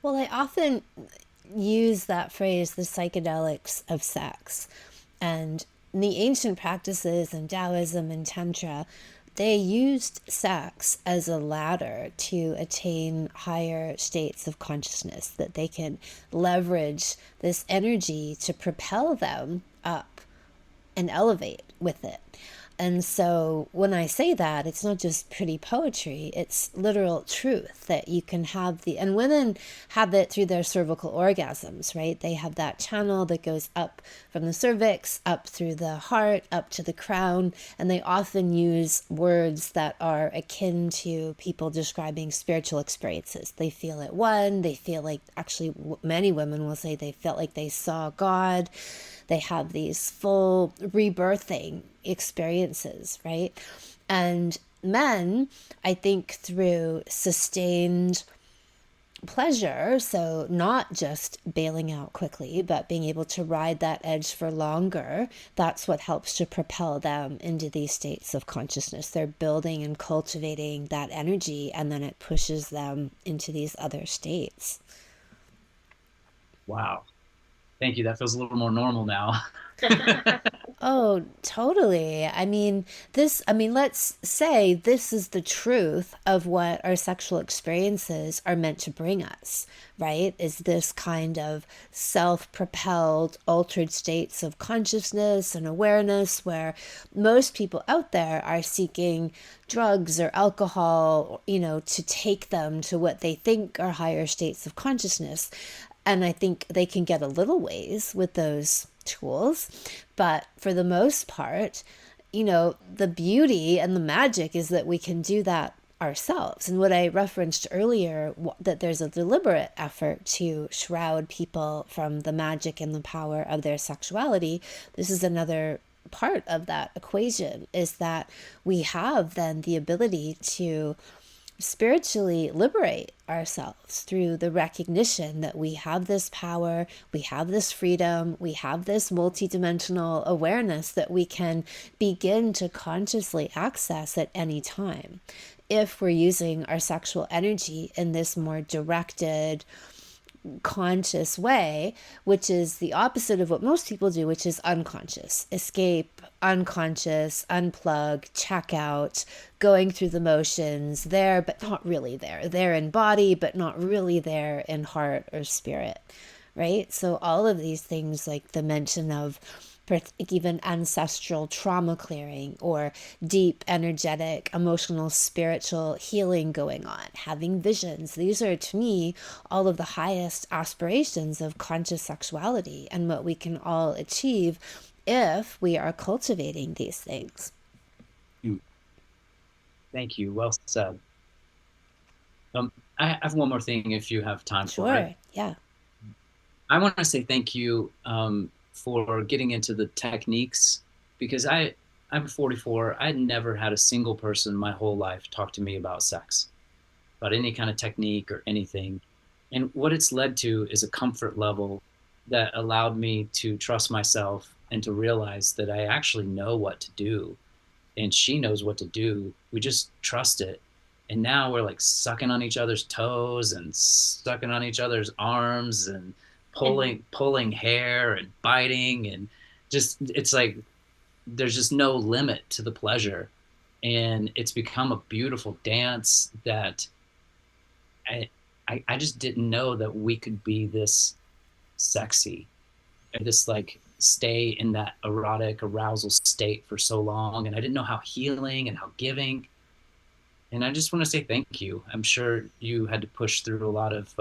Well, I often use that phrase, the psychedelics of sex. And the ancient practices in Taoism and Tantra, they used sex as a ladder to attain higher states of consciousness, that they could leverage this energy to propel them up and elevate with it. And so when I say that, it's not just pretty poetry, it's literal truth that you can have and women have it through their cervical orgasms, right? They have that channel that goes up from the cervix, up through the heart, up to the crown. And they often use words that are akin to people describing spiritual experiences. They feel at one, they feel like, actually, many women will say they felt like they saw God. They have these full rebirthing experiences, right? And men, I think, through sustained pleasure, so not just bailing out quickly, but being able to ride that edge for longer, that's what helps to propel them into these states of consciousness. They're building and cultivating that energy, and then it pushes them into these other states. Wow. Thank you. That feels a little more normal now. Oh, totally. Let's say this is the truth of what our sexual experiences are meant to bring us, right? Is this kind of self-propelled, altered states of consciousness and awareness where most people out there are seeking drugs or alcohol, to take them to what they think are higher states of consciousness. And I think they can get a little ways with those tools. But for the most part, the beauty and the magic is that we can do that ourselves. And what I referenced earlier, that there's a deliberate effort to shroud people from the magic and the power of their sexuality. This is another part of that equation, is that we have then the ability to spiritually liberate ourselves through the recognition that we have this power, we have this freedom, we have this multidimensional awareness that we can begin to consciously access at any time if we're using our sexual energy in this more directed, conscious way, which is the opposite of what most people do, which is unconscious. Escape, unconscious, unplug, check out, going through the motions, there but not really there. There in body, but not really there in heart or spirit, right? So all of these things, like the mention of even ancestral trauma clearing or deep energetic emotional spiritual healing going on, having visions, these are to me all of the highest aspirations of conscious sexuality and what we can all achieve if we are cultivating these things. Thank you. Well said. I have one more thing if you have time for it. Sure, yeah. I want to say thank you for getting into the techniques, because I'm 44. I had never had a single person my whole life talk to me about sex, about any kind of technique or anything. And what it's led to is a comfort level that allowed me to trust myself and to realize that I actually know what to do and she knows what to do. We just trust it. And now we're like sucking on each other's toes and sucking on each other's arms and pulling hair and biting, and just, it's like there's just no limit to the pleasure. And it's become a beautiful dance that I just didn't know that we could be this sexy, this like stay in that erotic arousal state for so long. And I didn't know how healing and how giving. And I just want to say thank you. I'm sure you had to push through a lot of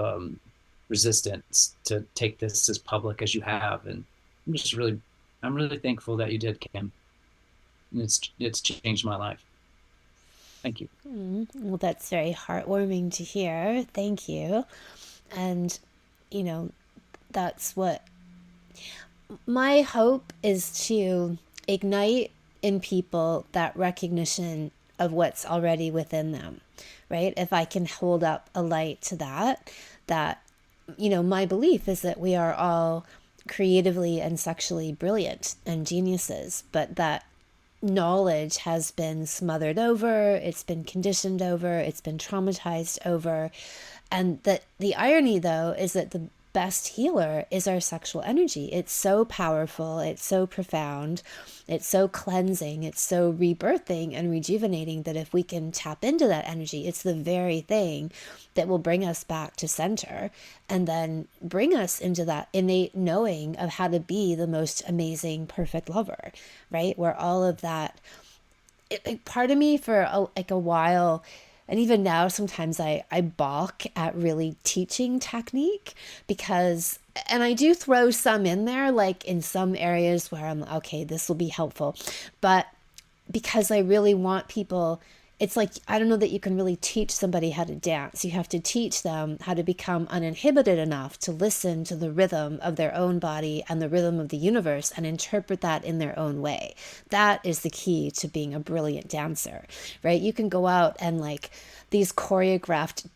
resistance to take this as public as you have. And I'm really thankful that you did, Kim. It's changed my life. Thank you. Well, that's very heartwarming to hear. Thank you. And, you know, that's what my hope is, to ignite in people that recognition of what's already within them, right? If I can hold up a light to that, my belief is that we are all creatively and sexually brilliant and geniuses, but that knowledge has been smothered over, it's been conditioned over, it's been traumatized over. And that the irony, though, is that the best healer is our sexual energy. It's so powerful, it's so profound, it's so cleansing, it's so rebirthing and rejuvenating, that if we can tap into that energy, it's the very thing that will bring us back to center, and then bring us into that innate knowing of how to be the most amazing, perfect lover, right? Where all of that, part of me for a while, and even now, sometimes I balk at really teaching technique, because, and I do throw some in there, like in some areas where I'm, okay, this will be helpful. But because I really want people, it's like, I don't know that you can really teach somebody how to dance. You have to teach them how to become uninhibited enough to listen to the rhythm of their own body and the rhythm of the universe and interpret that in their own way. That is the key to being a brilliant dancer, right? You can go out and like these choreographed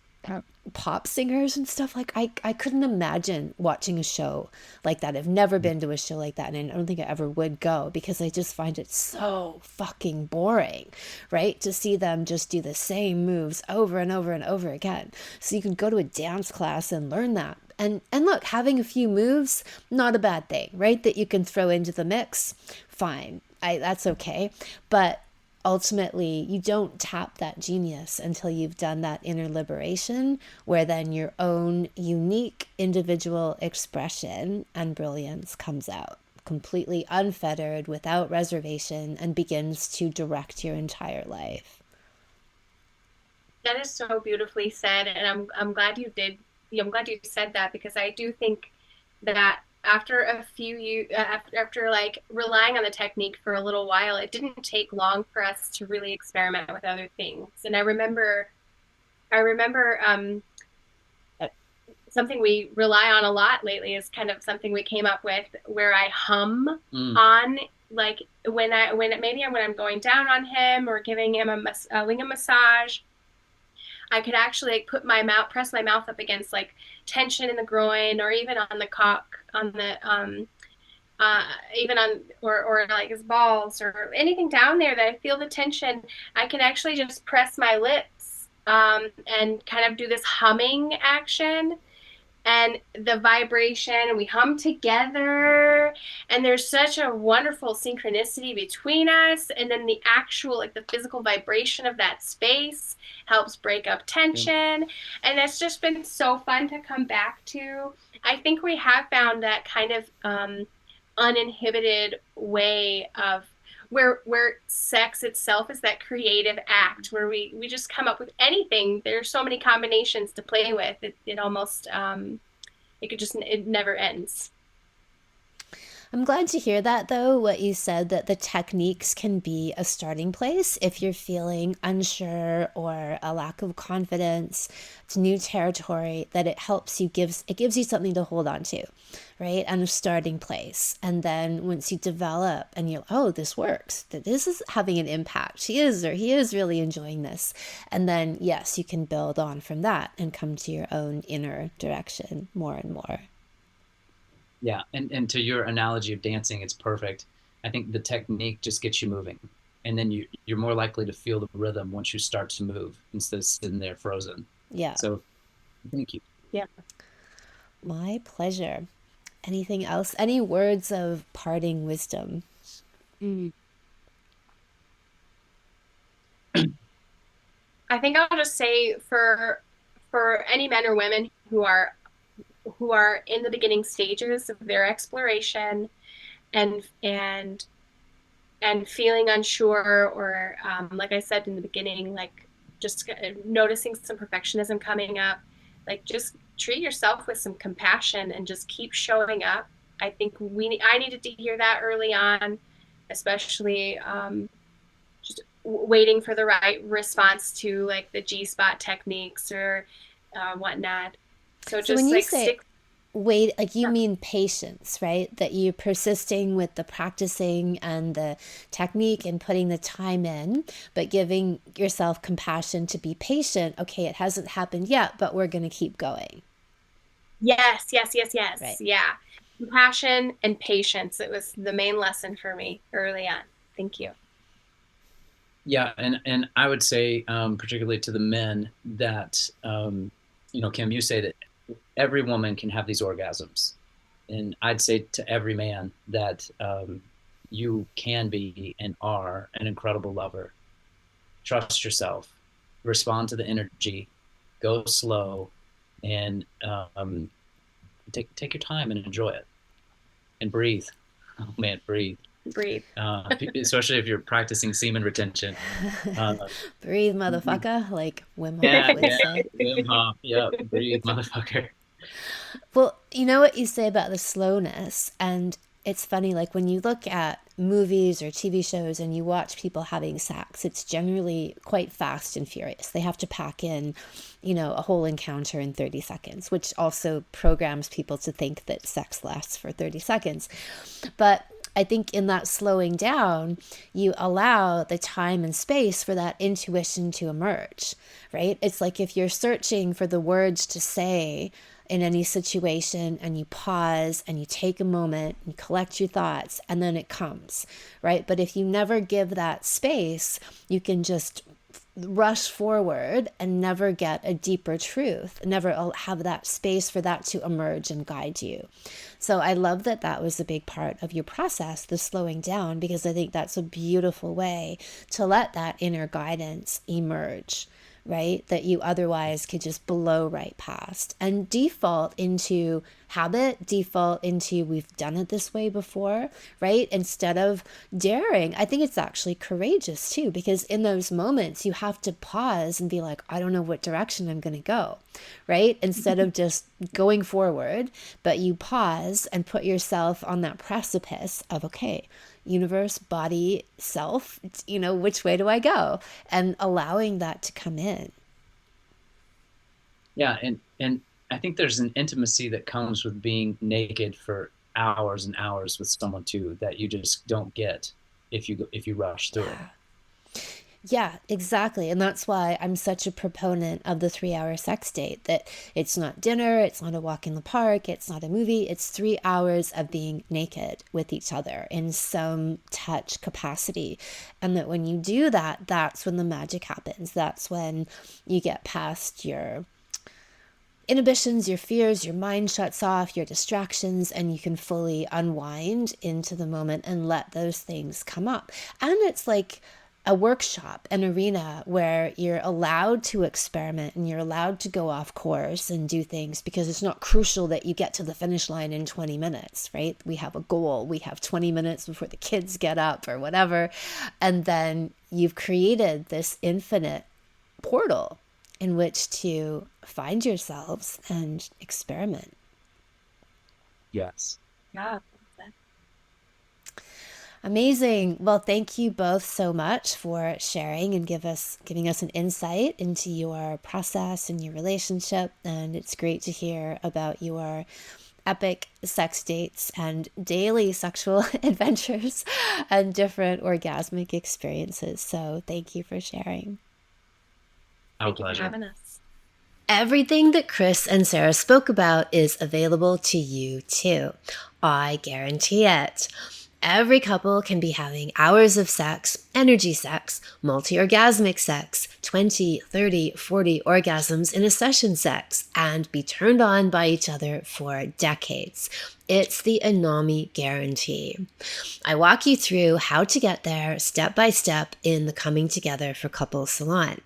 pop singers and stuff, like I couldn't imagine watching a show like that. I've never been to a show like that, and I don't think I ever would go, because I just find it so fucking boring, right? To see them just do the same moves over and over and over again. So you can go to a dance class and learn that. And look, having a few moves, not a bad thing, right? That you can throw into the mix, fine. That's okay. But ultimately, you don't tap that genius until you've done that inner liberation, where then your own unique individual expression and brilliance comes out completely unfettered, without reservation, and begins to direct your entire life. That is so beautifully said, and I'm glad you did. I'm glad you said that, because I do think that after a few years, after like relying on the technique for a little while, it didn't take long for us to really experiment with other things. And I remember something we rely on a lot lately is kind of something we came up with, where I hum on, like when I'm going down on him or giving him a lingam massage. I could actually like press my mouth up against like tension in the groin, or even on the cock, on the even on, or like his balls or anything down there that I feel the tension. I can actually just press my lips and kind of do this humming action, and the vibration, and we hum together, and there's such a wonderful synchronicity between us, and then the actual, like the physical vibration of that space helps break up tension. And it's just been so fun to come back to. I think we have found that kind of uninhibited way of where sex itself is that creative act, where we just come up with anything. There's so many combinations to play with. It almost it never ends. I'm glad to hear that, though, what you said, that the techniques can be a starting place if you're feeling unsure or a lack of confidence. It's new territory, that it helps you, it gives you something to hold on to, right? And a starting place. And then once you develop and you're, oh, this works, that this is having an impact. She is, or he is really enjoying this. And then, yes, you can build on from that and come to your own inner direction more and more. Yeah, and to your analogy of dancing, it's perfect. I think the technique just gets you moving, and then you're more likely to feel the rhythm once you start to move instead of sitting there frozen. Yeah. So, thank you. Yeah. My pleasure. Anything else? Any words of parting wisdom? I think I'll just say, for any men or women who are in the beginning stages of their exploration, and feeling unsure, or like I said in the beginning, like just noticing some perfectionism coming up, like just treat yourself with some compassion and just keep showing up. I think I needed to hear that early on, especially just waiting for the right response to like the Gspot techniques or whatnot. So just when you like say stick. wait, like you Yeah. mean patience, right? That you persisting with the practicing and the technique and putting the time in, but giving yourself compassion to be patient. Okay, it hasn't happened yet, but we're going to keep going. Yes. Right. Yeah. Compassion and patience. It was the main lesson for me early on. Thank you. Yeah, and I would say, particularly to the men, that Kim, you say that every woman can have these orgasms, and I'd say to every man that you can be and are an incredible lover. Trust yourself, respond to the energy, go slow, and take your time and enjoy it, and breathe. Oh man, breathe. Breathe. Especially if you're practicing semen retention. Breathe, motherfucker, like Wim Hof Yeah, would say. Wim Hof. Yep, breathe, motherfucker. Well, you know what you say about the slowness, and it's funny, like when you look at movies or TV shows and you watch people having sex, it's generally quite fast and furious. They have to pack in, a whole encounter in 30 seconds, which also programs people to think that sex lasts for 30 seconds. But I think in that slowing down, you allow the time and space for that intuition to emerge, right? It's like if you're searching for the words to say in any situation and you pause and you take a moment and collect your thoughts and then it comes, right? But if you never give that space, you can just rush forward and never get a deeper truth, never have that space for that to emerge and guide you. So I love that that was a big part of your process, the slowing down, because I think that's a beautiful way to let that inner guidance emerge, right? That you otherwise could just blow right past and default into habit, default into we've done it this way before, right? Instead of daring. I think it's actually courageous too, because in those moments you have to pause and be like, I don't know what direction I'm going to go, right? Instead of just going forward, but you pause and put yourself on that precipice of, okay, universe, body, self, which way do I go? And allowing that to come in. Yeah, and I think there's an intimacy that comes with being naked for hours and hours with someone too that you just don't get if you rush through it. Yeah, exactly. And that's why I'm such a proponent of the 3-hour sex date, that it's not dinner, it's not a walk in the park, it's not a movie, it's 3 hours of being naked with each other in some touch capacity. And that when you do that, that's when the magic happens. That's when you get past your inhibitions, your fears, your mind shuts off, your distractions, and you can fully unwind into the moment and let those things come up. And it's like a workshop, an arena where you're allowed to experiment and you're allowed to go off course and do things, because it's not crucial that you get to the finish line in 20 minutes, right? We have a goal. We have 20 minutes before the kids get up or whatever. And then you've created this infinite portal in which to find yourselves and experiment. Yes. Yeah. Amazing. Well, thank you both so much for sharing and giving us an insight into your process and your relationship. And it's great to hear about your epic sex dates and daily sexual adventures and different orgasmic experiences. So thank you for sharing. Our Thank you for pleasure. having us. Everything that Chris and Sara spoke about is available to you too. I guarantee it. Every couple can be having hours of sex, energy sex, multi-orgasmic sex, 20, 30, 40 orgasms in a session sex, and be turned on by each other for decades. It's the Anami guarantee. I walk you through how to get there step by step in the Coming Together for Couples Salon.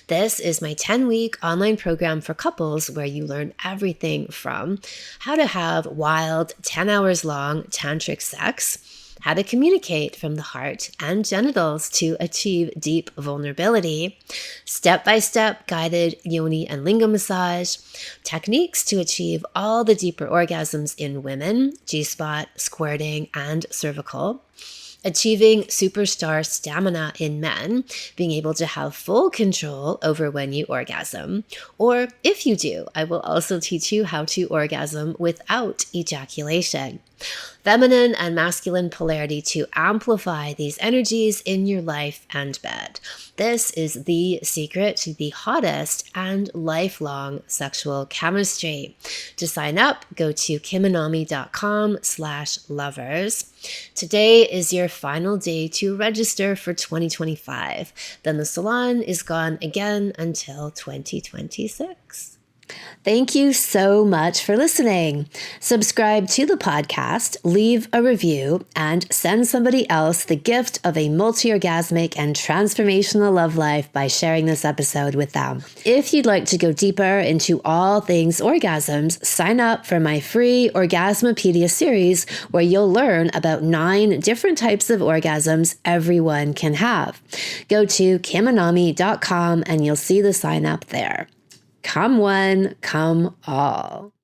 This is my 10-week online program for couples where you learn everything from how to have wild 10 hours long tantric sex, how to communicate from the heart and genitals to achieve deep vulnerability, step-by-step guided yoni and lingam massage, techniques to achieve all the deeper orgasms in women, Gspot, squirting, and cervical, achieving superstar stamina in men, being able to have full control over when you orgasm. Or if you do, I will also teach you how to orgasm without ejaculation. Feminine and masculine polarity to amplify these energies in your life and bed. This is the secret to the hottest and lifelong sexual chemistry. To sign up, go to kimanami.com/lovers. Today is your final day to register for 2025. Then the salon is gone again until 2026. Thank you so much for listening. Subscribe to the podcast, leave a review, and send somebody else the gift of a multi-orgasmic and transformational love life by sharing this episode with them. If you'd like to go deeper into all things orgasms, sign up for my free Orgasmopedia series where you'll learn about 9 different types of orgasms everyone can have. Go to kimanami.com and you'll see the sign up there. Come one, come all.